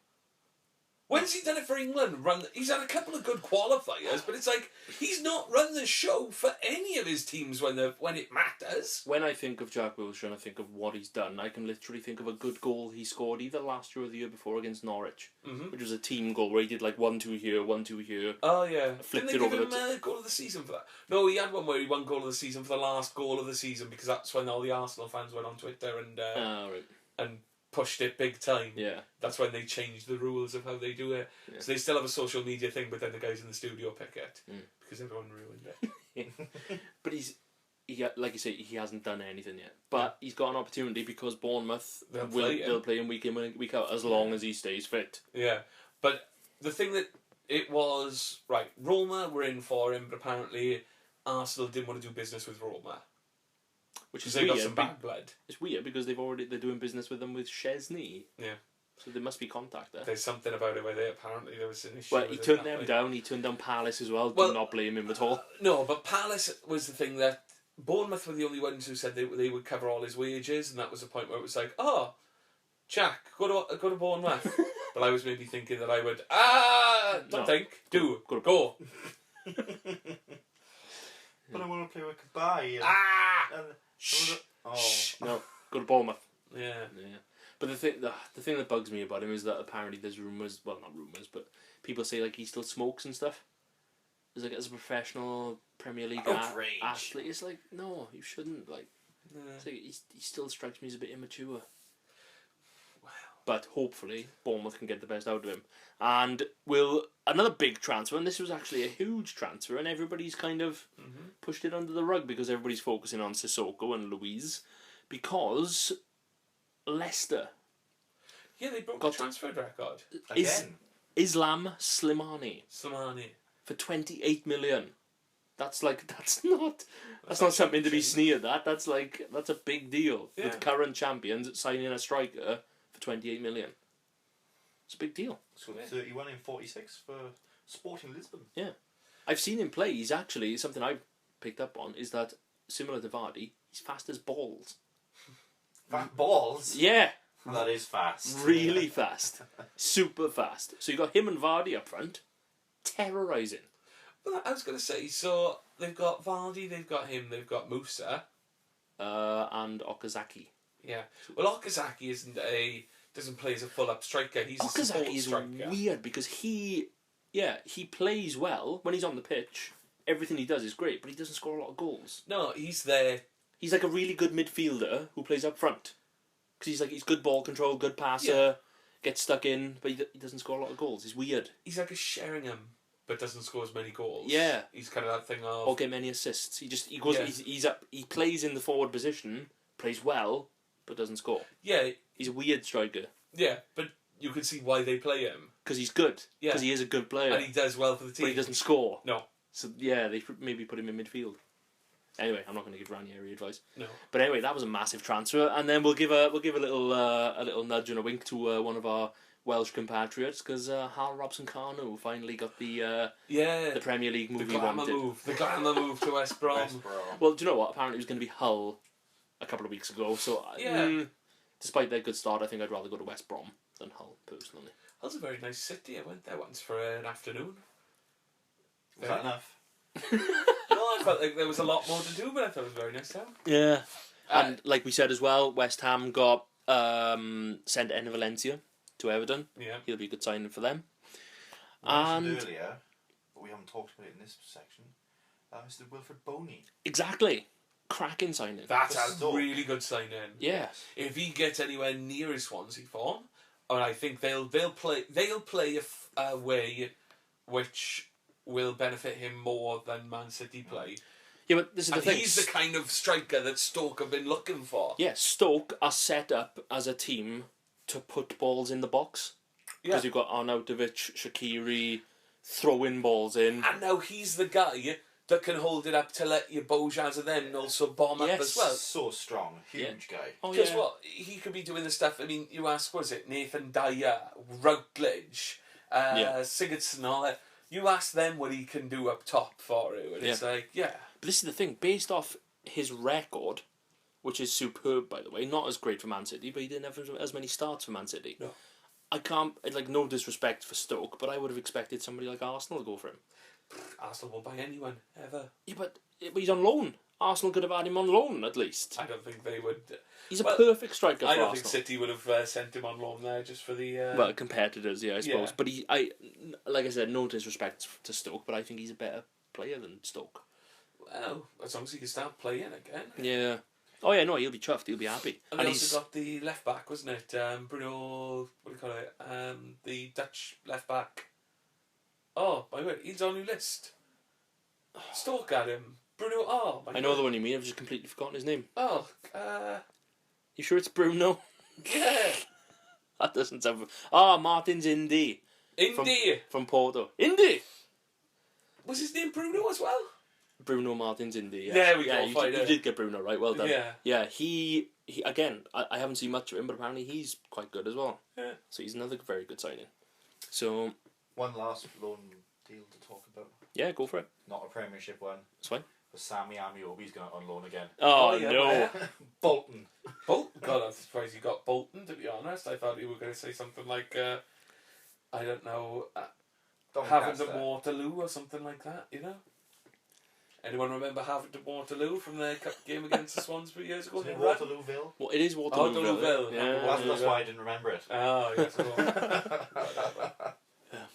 When's he done it for England? He's had a couple of good qualifiers, but it's like he's not run the show for any of his teams when it matters. When I think of Jack Wilshere and I think of what he's done, I can literally think of a good goal he scored either last year or the year before against Norwich, which was a team goal where he did like 1-2 here, 1-2 here. Oh yeah, Flipped didn't they it give over him goal of the season for that? No, he had one where he won goal of the season for the last goal of the season because that's when all the Arsenal fans went on Twitter Right. and pushed it big time. Yeah. That's when they changed the rules of how they do it. Yeah. So they still have a social media thing, but then the guys in the studio pick it because everyone ruined it. But like you say, he hasn't done anything yet. But he's got an opportunity because Bournemouth they'll play him week in, week out, as long as he stays fit. Yeah, but the thing that it was, right, Roma were in for him, but apparently Arsenal didn't want to do business with Roma. Which is Because they got weird. some bad blood. It's weird because they're doing business with them with Chesney. Yeah. So there must be contact there. There's something about it where apparently there was an issue. Well, with he it turned that them way. down. He turned down Palace as well. Well, Do not blame him at all. No, but Palace was the thing that Bournemouth were the only ones who said they would cover all his wages, and that was the point where it was like, Jack, go to Bournemouth. But I was maybe thinking that I would, go. But I want to play with Kabay. No, go to Bournemouth. Yeah. But the thing that bugs me about him is that apparently there's rumours, well, not rumours, but people say like he still smokes and stuff. It's like, as a professional Premier League Outrage. athlete, it's like, no, you shouldn't. Like, Yeah. it's like he still strikes me as a bit immature. Wow. But hopefully, Bournemouth can get the best out of him. And another big transfer, and this was actually a huge transfer, and everybody's kind of pushed it under the rug because everybody's focusing on Sissoko and Luiz, because Leicester Yeah, they broke Got- the transfer record. Again. Islam Slimani Slimani. for 28 million. That's not something to be sneered at. That's a big deal. Yeah. With current champions signing a striker for 28 million. It's a big deal. Scored 31 in 46 for Sporting Lisbon. I've seen him play. He's actually, something I've picked up on is that, similar to Vardy, he's fast as balls. Fat balls? Yeah, That is fast. really fast. Super fast. So you got him and Vardy up front, terrorising. Well, I was going to say, so they've got Vardy, they've got him, they've got Moussa. And Okazaki. Yeah. Well, Okazaki doesn't play as a full-up striker. He's a support Okazaki is striker. weird because he plays well when he's on the pitch. Everything he does is great, but he doesn't score a lot of goals. No, he's there. He's like a really good midfielder who plays up front. Because he's good ball control, good passer, gets stuck in, but he doesn't score a lot of goals. He's weird. He's like a Sheringham, but doesn't score as many goals. Yeah. He's kind of that thing of... Or get many assists. He goes. Yeah. He's up. He plays in the forward position, plays well, but doesn't score. Yeah, He's a weird striker yeah, but you can see why they play him. because he's good. Yeah. Because he is a good player, And he does well for the team. but he doesn't score. No. So yeah, they maybe put him in midfield. Anyway, I'm not going to give Ranieri advice. No. But anyway, that was a massive transfer, and then we'll give a little nudge and a wink to one of our Welsh compatriots because Hal Robson-Kanu finally got the Premier League movie the glamour wanted. move. The glamour move to West Brom. West Brom. Well, do you know what? Apparently, it was going to be Hull a couple of weeks ago. So despite their good start, I think I'd rather go to West Brom than Hull personally. Hull's a very nice city. I went there once for an afternoon. Was that enough? No, I felt like there was a lot more to do, but I thought it was a very nice town. Yeah, and like we said as well, West Ham got sent Enner Valencia to Everton. Yeah. He'll be a good signing for them. I mentioned And earlier, but we haven't talked about it in this section, Mr. Wilfred Boney. exactly, cracking signing. That's That's a dope. really good signing. Yeah, If he gets anywhere near his Swansea form, and I think they'll play a way which will benefit him more than Man City play. yeah, but this is the And thing. he's the kind of striker that Stoke have been looking for. Yeah, Stoke are set up as a team to put balls in the box because you've got Arnautovic, Shaqiri throwing balls in. And now he's the guy that can hold it up to let your Bojans and then also bomb up Yes. as well. So strong, huge guy. Oh Because yeah, what he could be doing the stuff. I mean, you ask, was it Nathan Dyer, Routledge, Sigurdsson, all that. You ask them what he can do up top for you, and it's like, but this is the thing. Based off his record, which is superb, by the way, not as great for Man City, but he didn't have as many starts for Man City. No. I can't, no disrespect for Stoke, but I would have expected somebody like Arsenal to go for him. Arsenal won't buy anyone ever. Yeah, but he's on loan. Arsenal could have had him on loan at least. I don't think they would. He's a perfect striker for I don't Arsenal. think City would have sent him on loan there just for the. Well, competitors, yeah, I suppose. Yeah. But like I said, no disrespect to Stoke, but I think he's a better player than Stoke. Well, as long as he can start playing again. Yeah. Oh yeah, no, he'll be chuffed. He'll be happy. And they also got the left back, wasn't it? Bruno, what do you call it? The Dutch left back. Oh my word, he's on your list. Stoke at him. Bruno. Oh my. I know the one you mean. I've just completely forgotten his name. Oh, You sure it's Bruno? yeah. That doesn't sound. Martin's Indy Indy. from Porto. Indy. Was his name Bruno as well? Bruno Martins Indy. Yeah. There we yeah, go, You, fine, you yeah. did get Bruno right. Well done. Yeah. Yeah. He again. I haven't seen much of him, but apparently he's quite good as well. Yeah. So he's another very good signing. So One last loan deal to talk about. yeah, go for it. Not a Premiership one. That's fine. For Sammy Amiobi's going on loan again. Oh, yeah, no. where? Bolton. Bolton. God, I'm surprised you got Bolton. To be honest, I thought you were going to say something like, I don't know, Having to Waterloo or something like that. You know. Anyone remember Having to Waterloo from the cup game against the Swans 3 years ago? Is it They ran? Waterlooville? Well, it is Waterloo. Waterlooville. Yeah. Well, that's why I didn't remember it. Oh, yes.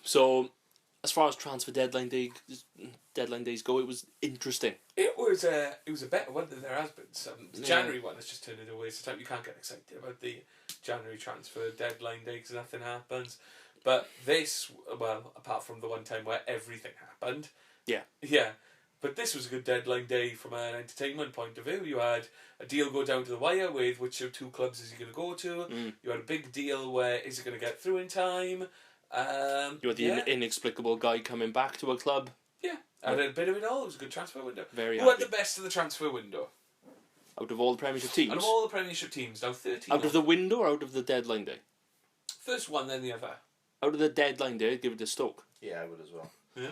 So, as far as transfer deadline day, deadline days go, it was interesting. It was a better one than there has been. The Yeah. January one has just turned into a waste of time. You can't get excited about the January transfer deadline day because nothing happens. But this, well, apart from the one time where everything happened. Yeah. Yeah. But this was a good deadline day from an entertainment point of view. You had a deal go down to the wire with which of two clubs is he going to go to. You had a big deal where is he going to get through in time. You had the inexplicable guy coming back to a club. Yeah. And a bit of it all. It was a good transfer window. Very Who happy. had the best of the transfer window? Out of all the Premiership teams? Out of all the Premiership teams, now 13. Out of the window or out of the deadline day? First one, then the other. Out of the deadline day, I'd give it to Stoke. Yeah, I would as well. Yeah.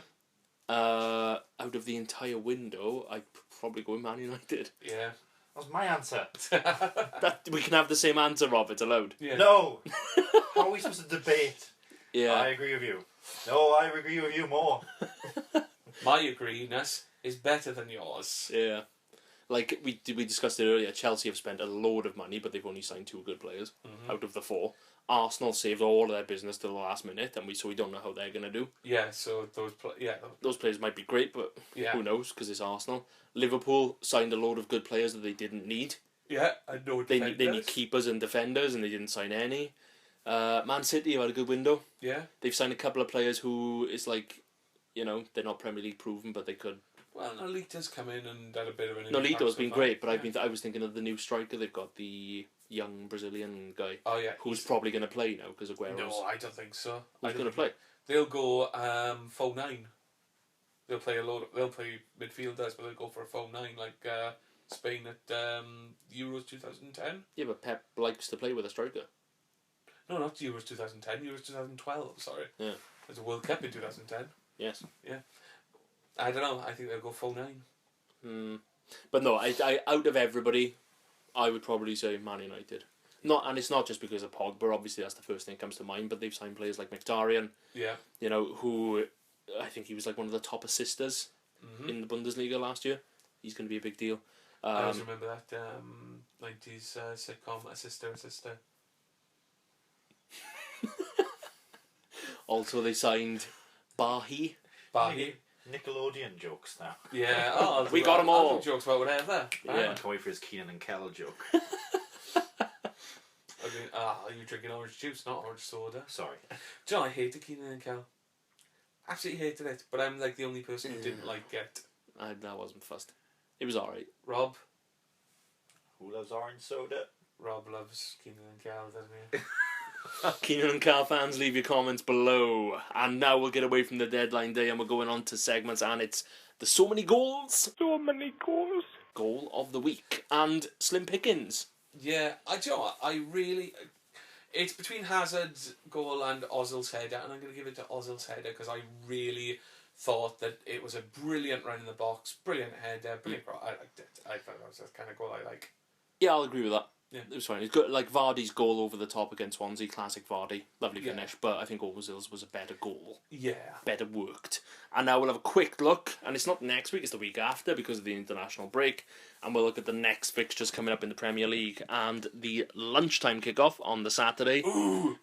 Out of the entire window, I'd probably go with Man United. Yeah. That was my answer. That we can have the same answer, Rob. It's allowed. Yeah. No! How are we supposed to debate? Yeah. I agree with you. No, I agree with you more. My agreement is better than yours. Yeah. Like we discussed it earlier, Chelsea have spent a load of money, but they've only signed 2 good players out of the 4. Arsenal saved all of their business to the last minute, and we don't know how they're going to do. Yeah, so Those players might be great, but Yeah. who knows? Because it's Arsenal. Liverpool signed a load of good players that they didn't need. yeah, and no They defenders. need keepers and defenders, and they didn't sign any. Man City have had a good window. Yeah. They've signed a couple of players who is like, they're not Premier League proven, but they could. Well, Nolita's come in and had a bit of an Nolito's impact been so great, far. but I was thinking of the new striker. They've got the young Brazilian guy Oh yeah. who's probably going to play now because Aguero's No, I don't think so. who's going to play. They'll go full 9. They'll play midfielders, but they'll go for a full 9 like Spain at Euros 2010. Yeah, but Pep likes to play with a striker. No, not Euros 2010. Euros 2012. Sorry. Yeah. There's a World Cup in 2010. Yes. I don't know. I think they'll go full 9. But no, I out of everybody, I would probably say Man United. And it's not just because of Pogba. Obviously, that's the first thing that comes to mind. But they've signed players like Mkhitaryan. Yeah. Who I think he was like one of the top assisters in the Bundesliga last year. He's going to be a big deal. I always remember that 90s sitcom, Sister. Also, they signed Bahi. Nickelodeon jokes now. Yeah. Oh, We got 'em all. I'll do jokes about whatever. Yeah. I can't wait for his Keenan and Kel joke. Are you drinking orange juice, not orange soda? Sorry. Do you know, I hated Keenan and Kel. Absolutely hated it, but I'm like the only person who didn't like it. That wasn't fussed. It was alright. Rob. Who loves orange soda? Rob loves Keenan and Kel, doesn't he? Keenan and Carl fans, leave your comments below. And now we'll get away from the deadline day and we're going on to segments, and it's the So Many Goals. So many goals. Goal of the week. And Slim Pickens. Yeah, do you know what? I really... It's between Hazard's goal and Ozil's header, and I'm going to give it to Ozil's header because I really thought that it was a brilliant run in the box, brilliant header, brilliant goal. I liked it. I thought that was the kind of goal I like. Yeah, I'll agree with that. Yeah. It was fine. It's good. Like Vardy's goal over the top against Swansea, classic Vardy. Lovely Yeah. finish, but I think Ozil's was a better goal. Yeah. Better worked. And now we'll have a quick look, and it's not next week, it's the week after because of the international break, and we'll look at the next fixtures coming up in the Premier League, and the lunchtime kickoff on the Saturday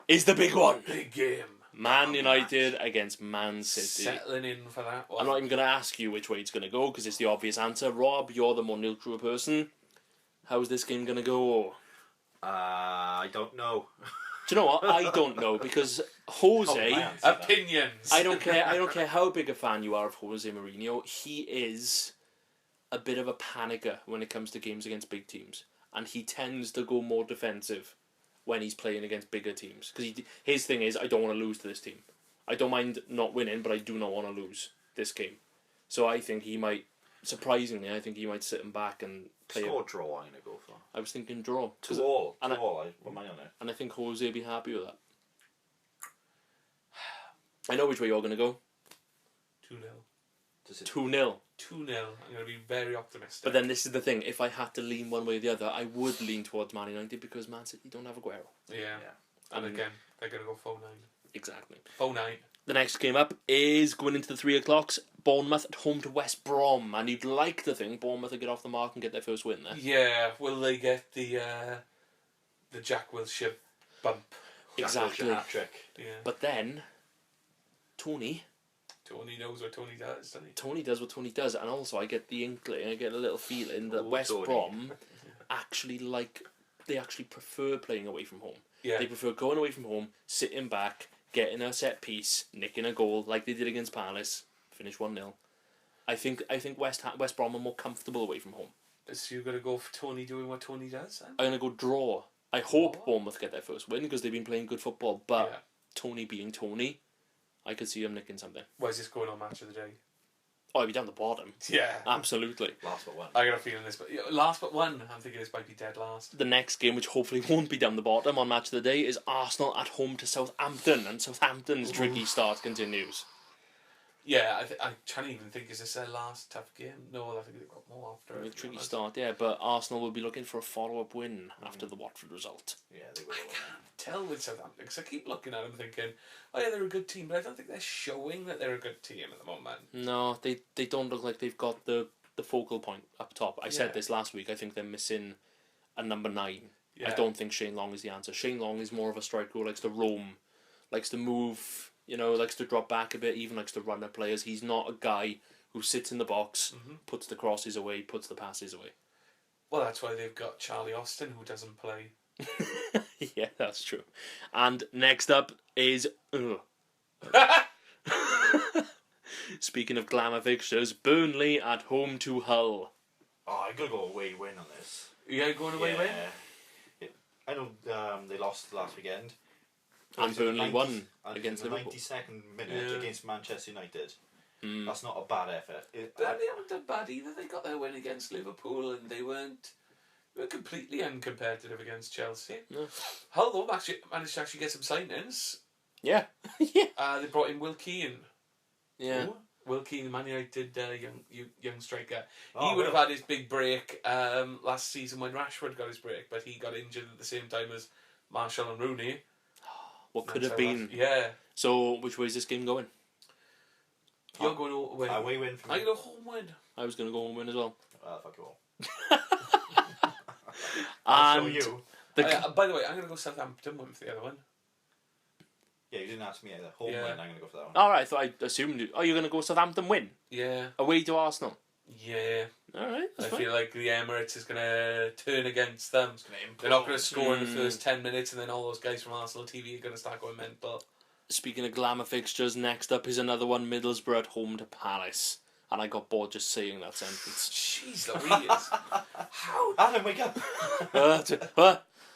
is the big one. Big game. Man United against Man City. Settling in for that one. I'm not even going to ask you which way it's going to go because it's the obvious answer. Rob, you're the more neutral person. How's this game going to go? I don't know. Do you know what? I don't know because Jose... my answer, then. Opinions. I don't care how big a fan you are of Jose Mourinho. He is a bit of a panicker when it comes to games against big teams, and he tends to go more defensive when he's playing against bigger teams. Because his thing is, I don't want to lose to this team. I don't mind not winning, but I do not want to lose this game. So I think he might, surprisingly, sit him back and play. Score draw, I'm going to go for. I was thinking draw. 2 all. and 2 all. I put mine on it. And I think Jose will be happy with that. I know which way you're going to go. 2-0. 2-0. 2-0. I'm going to be very optimistic. But then this is the thing, if I had to lean one way or the other, I would lean towards Man United because Man City don't have Aguero. Yeah. And again, they're going to go full 9. Exactly. Full 9. The next game up is going into the 3 o'clocks. Bournemouth at home to West Brom. And you'd like to think Bournemouth will get off the mark and get their first win there. Yeah. Will they get the Jack Wilshere bump? Exactly. Hat trick. Yeah. But then, Tony Tony knows what Tony does, doesn't he? Tony does what Tony does, and also I get the inkling, I get a little feeling that Oh, West Tony. Brom actually prefer playing away from home. Yeah. They prefer going away from home, sitting back, getting a set piece, nicking a goal like they did against Palace, finish 1-0. I think West Brom are more comfortable away from home. So you're going to go for Tony doing what Tony does, then? I'm going to go draw. I hope Bournemouth get their first win because they've been playing good football, but Tony being Tony, I could see him nicking something. Why is this going on Match of the Day? Oh, he'll be down the bottom. Yeah. Absolutely. Last but one. I got a feeling this, but last but one. I'm thinking this might be dead last. The next game, which hopefully won't be down the bottom on Match of the Day, is Arsenal at home to Southampton, and Southampton's tricky start continues. Yeah, I can't even think, is this their last tough game? No, I think they've got more after. A tricky start, yeah, but Arsenal will be looking for a follow-up win after the Watford result. Yeah, they will. I can't tell with Southampton, because I keep looking at them thinking, oh yeah, they're a good team, but I don't think they're showing that they're a good team at the moment. No, they don't look like they've got the focal point up top. I said this last week, I think they're missing a number 9. Yeah. I don't think Shane Long is the answer. Shane Long is more of a striker who likes to roam, likes to move, likes to drop back a bit, even likes to run at players. He's not a guy who sits in the box, puts the crosses away, puts the passes away. Well, that's why they've got Charlie Austin, who doesn't play. Yeah, that's true. And next up is... Speaking of glamour fixtures, Burnley at home to Hull. Oh, I'm going to go away win on this. Yeah, going away win? Yeah. I know they lost last weekend. And Burnley won against the Liverpool. 92nd minute against Manchester United. That's not a bad effort. They haven't done bad either. They got their win against Liverpool and they were completely uncompetitive against Chelsea. No. Hull, though, managed to actually get some signings. Yeah. Yeah. They brought in Will Keane. Yeah. Ooh. Will Keane, Man United young striker. Oh, He would have had his big break last season when Rashford got his break, but he got injured at the same time as Marshall and Rooney. What could have been. Yeah. So, which way is this game going? You're going to win. Away win for me. I'm going to home win. I was going to go home win as well. Fuck you all. I'll show you. By the way, I'm going to go Southampton win for the other one. Yeah, you didn't ask me either. Home win, I'm going to go for that one. Alright, I thought I assumed... you're going to go Southampton win? Yeah. Away to Arsenal? Yeah. Alright, I that's fine. feel like the Emirates is going to turn against them. They're not going to score in the first 10 minutes and then all those guys from Arsenal TV are going to start going mental. Speaking of glamour fixtures, next up is another one, Middlesbrough at home to Palace. And I got bored just saying that sentence. Jeez Louise. How Adam, wake up!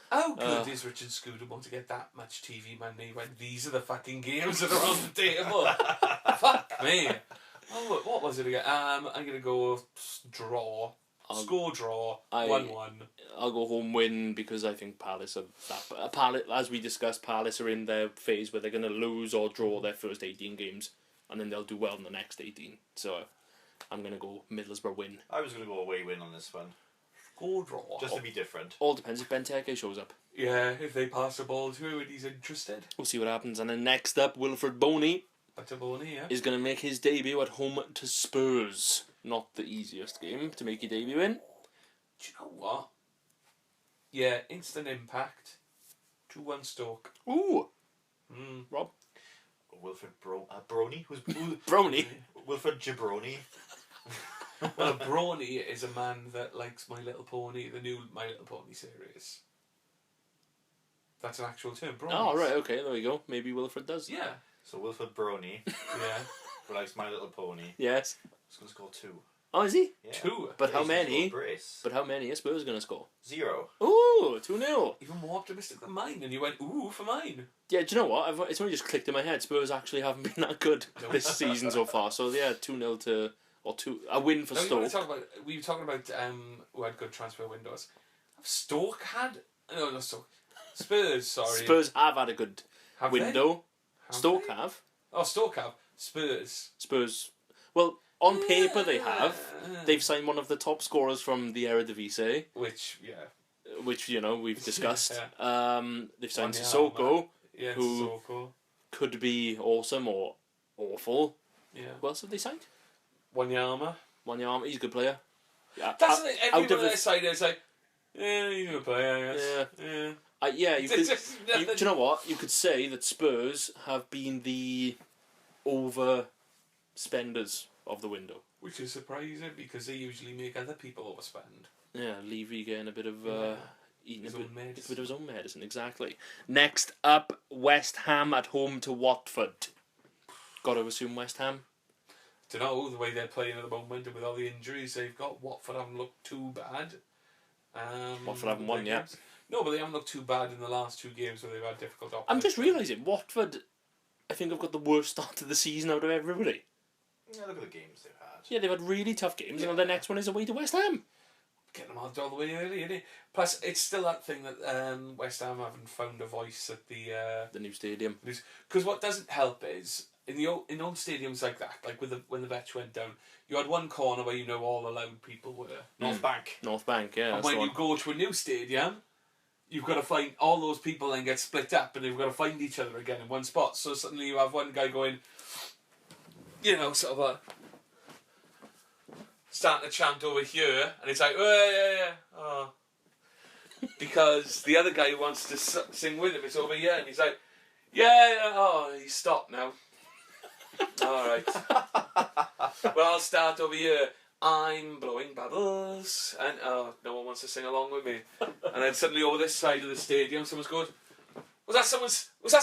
How good is Richard Scooter want to get that much TV money when these are the fucking games that are on the table? Fuck me. Oh, what was it again? I'm going to go draw. Score draw. 1-1. I'll go home win because I think Palace are that. Palace, as we discussed, Palace are in their phase where they're going to lose or draw their first 18 games and then they'll do well in the next 18. So I'm going to go Middlesbrough win. I was going to go away win on this one. Score draw. Just to be different. All depends if Benteke shows up. Yeah, if they pass the ball to him and he's interested. We'll see what happens. And then next up, Wilfred Boney is going to make his debut at home to Spurs. Not the easiest game to make your debut in. Do you know what? Yeah, instant impact. 2-1 Stoke. Ooh. Rob? Wilfred Brony? Who's Brony? Wilfred Jabroni. Well, a Brony is a man that likes My Little Pony, the new My Little Pony series. That's an actual term, Brony. Oh, right, okay, there we go. Maybe Wilfred does. Yeah. So Wilfred Brony, Yeah. who likes My Little Pony, Yes. is going to score 2. Oh, is he? Yeah. 2. But how He's gonna many? score a brace. But how many are Spurs going to score? 0. Ooh, 2-0. Even more optimistic than mine, and you went, ooh, for mine. Yeah, do you know what? It's only just clicked in my head. Spurs actually haven't been that good this season so far. So, yeah, 2-0 to... Or a win for Now, Stoke. we were talking about who had good transfer windows. Have Stoke had... No, not Stoke. Spurs, sorry. Spurs have had a good Have window. Have Stoke they? have. Oh, Stoke have. Spurs. Well, on paper they have. They've signed one of the top scorers from the Eredivisie, Which, yeah. which, we've discussed. Yeah. They've signed Wanyama. Sissoko, Yeah, who Sissoko. could be awesome or awful. Yeah. Who else have they signed? Wanyama. Wanyama, he's a good player. Yeah, That's the thing. out of Everyone the- that side is like, yeah, he's a good player, I guess. Yeah, you could. Just Do you know what? You could say that Spurs have been the spenders of the window. Which is surprising because they usually make other people overspend. Yeah, Levy getting a bit of eating His a own bit medicine. of his own medicine. Exactly. Next up, West Ham at home to Watford. Got to assume West Ham. Don't know the way they're playing at the moment and with all the injuries they've got. Watford haven't looked too bad. Watford haven't won yet. games. No, but they haven't looked too bad in the last 2 games where they've had difficult opposition. I'm just realising Watford, I think, have got the worst start to the season out of everybody. Yeah, look at the games they've had. Yeah, they've had really tough games, Yeah. and the next one is away to West Ham. Getting them out all the way early, isn't it? Plus, it's still that thing that West Ham haven't found a voice at The new stadium. because what doesn't help is in old stadiums like that, like when the Vetch went down, you had one corner where you know all the loud people were. North Bank. North Bank, yeah. And that's when the you one. go to a new stadium, you've got to find all those people and get split up, and they've got to find each other again in one spot. So suddenly you have one guy going, sort of starting to chant over here, and it's like, oh, yeah, oh. Because the other guy who wants to sing with him is over here, and he's like, yeah, oh, he's stopped now. All right. Well, I'll start over here. I'm blowing bubbles, and no one wants to sing along with me. And then suddenly over this side of the stadium, someone's going, was that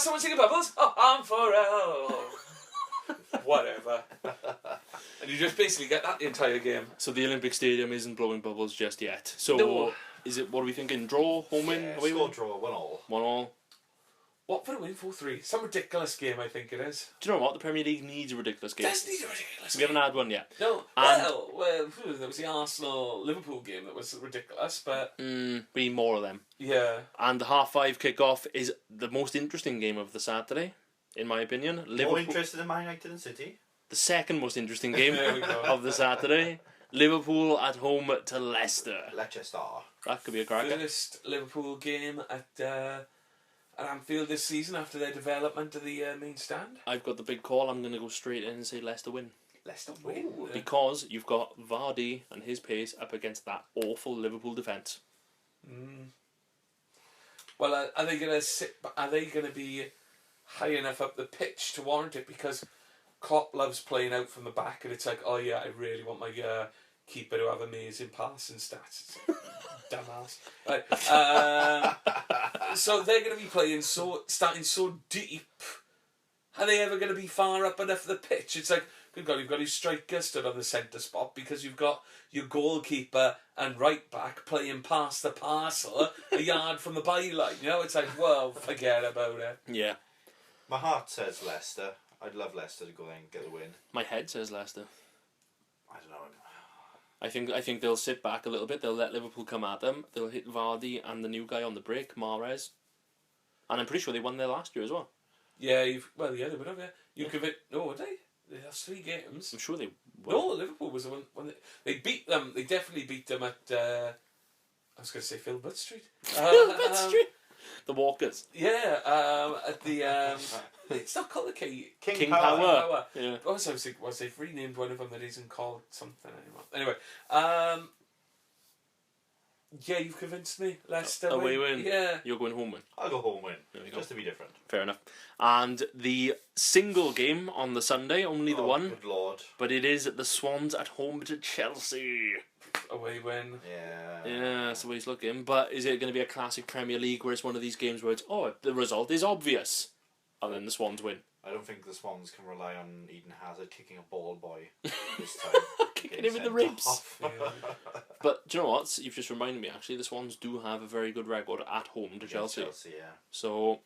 someone singing bubbles? Oh, I'm for whatever. And you just basically get that the entire game. So the Olympic Stadium isn't blowing bubbles just yet. So No. is it? What are we thinking? Draw, home win, Yeah, away score win, draw, 1-1. 1-1. Watford a win 4-3. Some ridiculous game, I think it is. Do you know what? The Premier League needs a ridiculous game. Does need a ridiculous We haven't had one yet. No, And- well, there was the Arsenal-Liverpool game that was ridiculous, but We need more of them. yeah. And the 5:30 kick-off is the most interesting game of the Saturday, in my opinion. More Liverpool, interested in Man United and City? the second most interesting game There we go. of the Saturday. Liverpool at home to Leicester. Leicester. That could be a cracker. First Liverpool game at Anfield this season after their development to the main stand. I've got the big call. I'm going to go straight in and say Leicester win. Leicester win. Because you've got Vardy and his pace up against that awful Liverpool defence. Well, are they going to sit? Are they going to be high enough up the pitch to warrant it? Because Klopp loves playing out from the back, and it's like, oh yeah, I really want my keeper to have amazing passing stats. Dumbass. Right. So they're going to be starting so deep. Are they ever going to be far up enough the pitch? It's like, good God, you've got your striker stood on the centre spot because you've got your goalkeeper and right back playing past the parcel a yard from the byline. You know, it's like, well, forget about it. Yeah. My heart says Leicester. I'd love Leicester to go there and get a win. My head says Leicester. I don't know. I think they'll sit back a little bit. They'll let Liverpool come at them. They'll hit Vardy and the new guy on the break, Mahrez. And I'm pretty sure they won there last year as well. Yeah, they would have, yeah. You could have, no, would they? That's 3 games. I'm sure they won. No, Liverpool was the one when they beat them. They definitely beat them at. I was going to say Filbert Street. Filbert Street. The Walkers. Yeah, at the. It's not called the King Power. Power. Yeah. Was they've renamed one of them that isn't called something anymore. Anyway, yeah, you've convinced me. Leicester Away win. Yeah. You're going home win. I'll go home win. There we go. Just to be different. Fair enough. And the single game on the Sunday, only the one, Good lord. but it is the Swans at home to Chelsea. Away win. Yeah. Yeah, that's the way it's looking. But is it going to be a classic Premier League where it's one of these games where it's, the result is obvious, and then the Swans win? I don't think the Swans can rely on Eden Hazard kicking a ball boy this time. Kicking him in the ribs. But do you know what? You've just reminded me, actually, the Swans do have a very good record at home to Chelsea. Chelsea, yeah. So,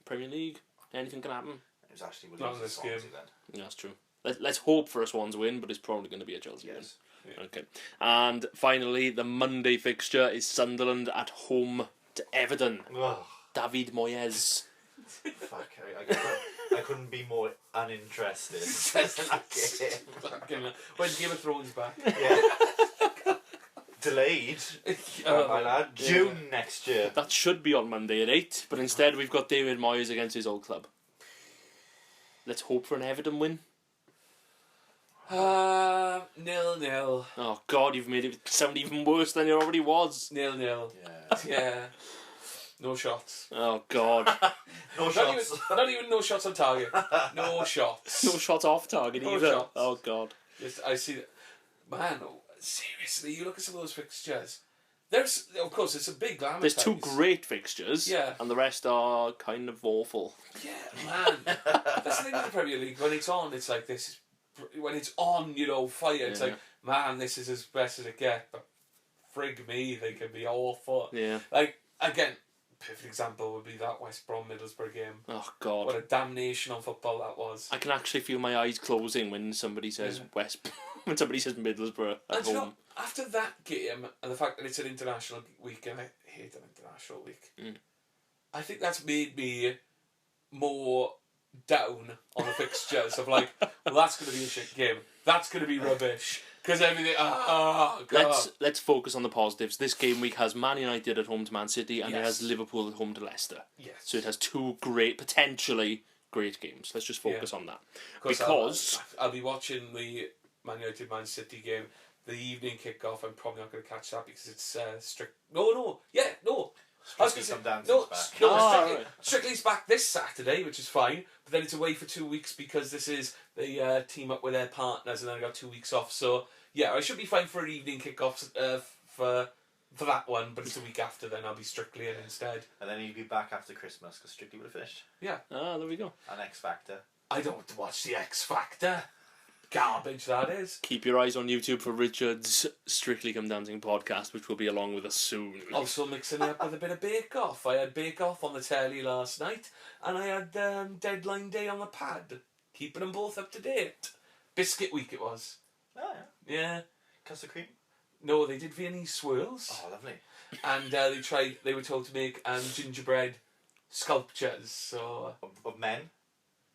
Premier League, anything can happen. It was actually Not Williams in this Swansea game. then. Yeah, that's true. Let's hope for a Swans win, but it's probably going to be a Chelsea Yes. win. Yeah. Okay. And finally, the Monday fixture is Sunderland at home to Everton. Ugh, David Moyes. fuck, I couldn't be more uninterested. Fucking hell. When Game of Thrones back. Yeah. Delayed. Oh, My lad. June next year. That should be on Monday at 8, but instead we've got David Moyes against his old club. Let's hope for an Everton win. 0-0. Oh God, you've made it sound even worse than it already was. 0-0. Yeah. Yeah. No shots. Oh God. No Not shots. not even no shots on target. No shots. No shots off target No either. shots. Oh God. Just, I see that. Man, seriously, you look at some of those fixtures. There's, of course, it's a big glamour. There's two great fixtures. Yeah. And the rest are kind of awful. Yeah, man. That's the thing with the Premier League. When it's on, it's like this. When it's on, fire. It's like, man, this is as best as it gets. But frig me, they can be awful. Yeah. Like, again, perfect example would be that West Brom Middlesbrough game. Oh God. What a damnation on football that was. I can actually feel my eyes closing when somebody says when somebody says Middlesbrough at And you know, home. after that game and the fact that it's an international week, and I hate an international week, I think that's made me more down on the fixtures of like, well, that's going to be a shit game. That's going to be rubbish. Because everything, God. Let's focus on the positives. This game week has Man United at home to Man City, and it Yes. has Liverpool at home to Leicester. Yes. So it has two potentially great games. Let's just focus on that. Because I'll be watching the Man United Man City game, the evening kickoff. I'm probably not going to catch that because it's strict. No. I was Strictly going Come to say, Dancing's no, back. Strictly, right. Strictly's back this Saturday, which is fine, but then it's away for 2 weeks because this is they team up with their partners, and then I got 2 weeks off. So yeah, I should be fine for an evening kickoff for that one, but it's a week after. Then I'll be Strictly in instead. And then he'd be back after Christmas because Strictly would have finished. Yeah, there we go. And X Factor. I don't want to watch the X Factor. Garbage that is. Keep your eyes on YouTube for Richard's Strictly Come Dancing podcast, which will be along with us soon. Also mixing it up with a bit of Bake Off. I had Bake Off on the telly last night, and I had Deadline Day on the pad. Keeping them both up to date. Biscuit week it was. Oh, yeah. Yeah. Custard cream. No, they did Viennese swirls. Oh, lovely. And they were told to make gingerbread sculptures. So, Of men.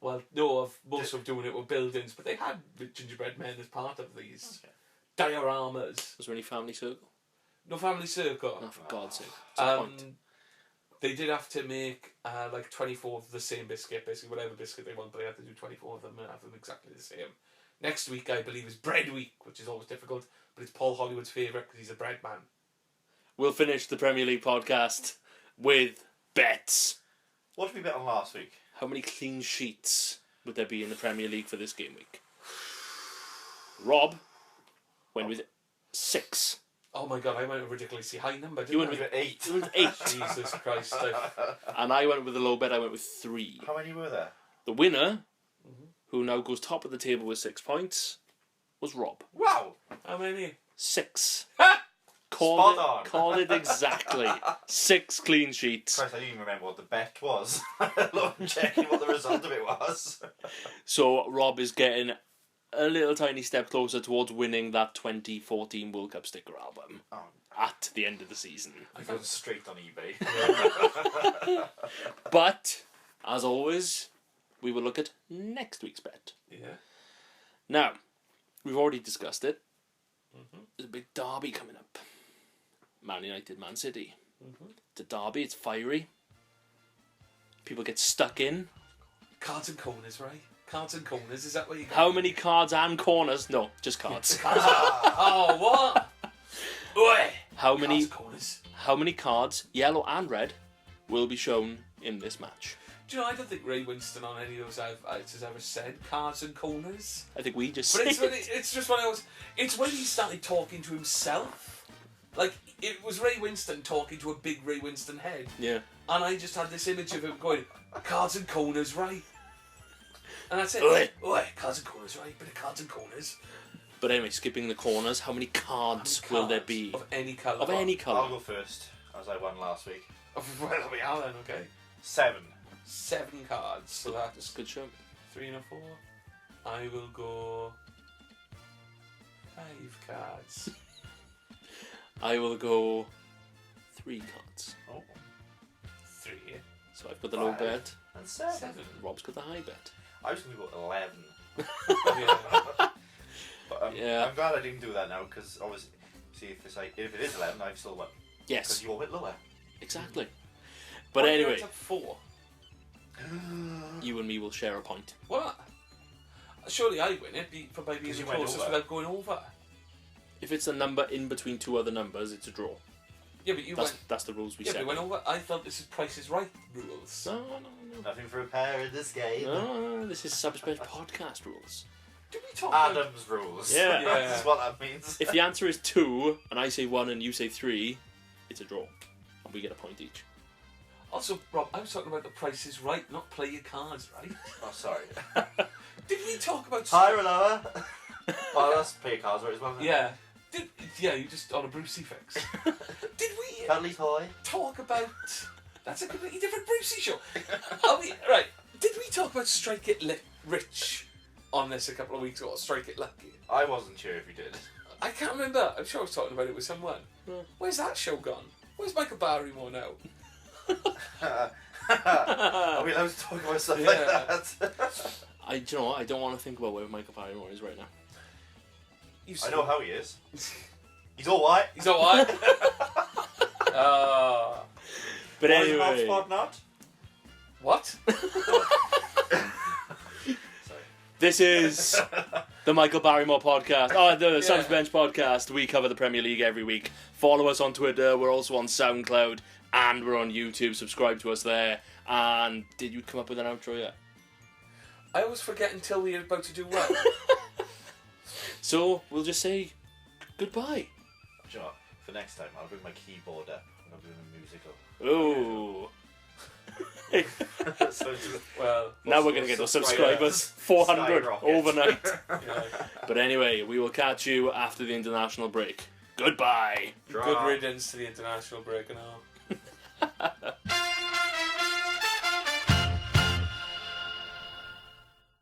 well, no, of most of doing it were buildings, but they had gingerbread men as part of these dioramas. Was there any family circle? No family circle. Oh, for God's sake. What's the point? They did have to make like 24 of the same biscuit, basically whatever biscuit they want, but they had to do 24 of them and have them exactly the same. Next week, I believe, is Bread Week, which is always difficult, but it's Paul Hollywood's favourite because he's a bread man. We'll finish the Premier League podcast with bets. What did we bet on last week? How many clean sheets would there be in the Premier League for this game week? Rob went with 6. Oh my God, I went a ridiculously high number, didn't You went I? with 8. You went with 8. Jesus Christ. And I went with a low bet, I went with 3. How many were there? The winner, who now goes top of the table with 6 points, was Rob. Wow! How many? 6. Spot on. Called it exactly. 6 clean sheets. Christ, I didn't even remember what the bet was. I'm checking what the result of it was. So Rob is getting a little tiny step closer towards winning that 2014 World Cup sticker album Oh, at the end of the season. I got straight on eBay. But, as always, we will look at next week's bet. Yeah. Now, we've already discussed it. There's a big derby coming up. Man United, Man City. It's a derby, it's fiery. People get stuck in. Cards and corners, right? Cards and corners, is that what you got? How many cards and corners? No, just cards. Oh, what? Oi! How Cards many and corners. how many cards, yellow and red, will be shown in this match? Do you know, I don't think Ray Winston on any of those has ever said cards and corners. I think we just But said it's just when it's when he started talking to himself. Like, it was Ray Winston talking to a big Ray Winston head. Yeah. And I just had this image of him going, cards and corners, right? And that's it. Oi. Oi, cards and corners, right? Bit of cards and corners. But anyway, skipping the corners, how many cards How many will there cards be? Of any colour. Of any I'll colour. go first, as I won last week. Well, we are then, okay. 7. 7 cards. So That's that's a good show. 3 and a 4. I will go 5 cards. I will go 3 cards. Oh. 3. So I've got the low 5. bet. And 7. 7. Rob's got the high bet. I was going to go 11. Yeah. But Yeah. I'm glad I didn't do that now, because obviously, see, if it is 11, I've still won. Because Yes, you're a bit lower. exactly. But Why do you anyway, end up 4. you and me will share a point. What? Surely I win it by being 'Cause the you went closest over. without going over. If it's a number in between 2 other numbers, it's a draw. Yeah, but you That's, went. that's the rules we Yeah, set. but went over. I thought this is Price is Right rules. No. Nothing for a pair in this game. No, this is Subspace podcast rules. Did we talk about... Adam's rules. Yeah. That's what that means. If the answer is 2 and I say 1 and you say 3, it's a draw, and we get a point each. Also, Rob, I was talking about the Price is Right, not play your cards right. Oh, sorry. Did we talk about... Higher or lower? Oh, that's pay your cards right as well. Yeah. Yeah, you just on a Brucey fix. Did we Cuddly toy. talk about... That's a completely different Brucey show. Right, did we talk about Strike It Rich on this a couple of weeks ago, or Strike It Lucky? I wasn't sure if you did. I can't remember. I'm sure I was talking about it with someone. Where's that show gone? Where's Michael Barrymore now? Are we allowed to talk about stuff like that? Do you know what? I don't want to think about where Michael Barrymore is right now. I know how he is. He's all white. He's alright. But Why is anyway, Hotspot not? What? Sorry. this is the Michael Barrymore podcast. Oh, the Yeah. Subs Bench podcast. We cover the Premier League every week. Follow us on Twitter. We're also on SoundCloud and we're on YouTube. Subscribe to us there. And did you come up with an outro yet? I always forget until we're about to do well. So we'll just say goodbye. Do you know what? For next time, I'll bring my keyboard up and I'll do a musical. Ooh. So just, Well, Now we're going to get those subscribers. 400 Skyrocket. overnight. yeah. But anyway, we will catch you after the international break. Goodbye. Good riddance to the international break and all.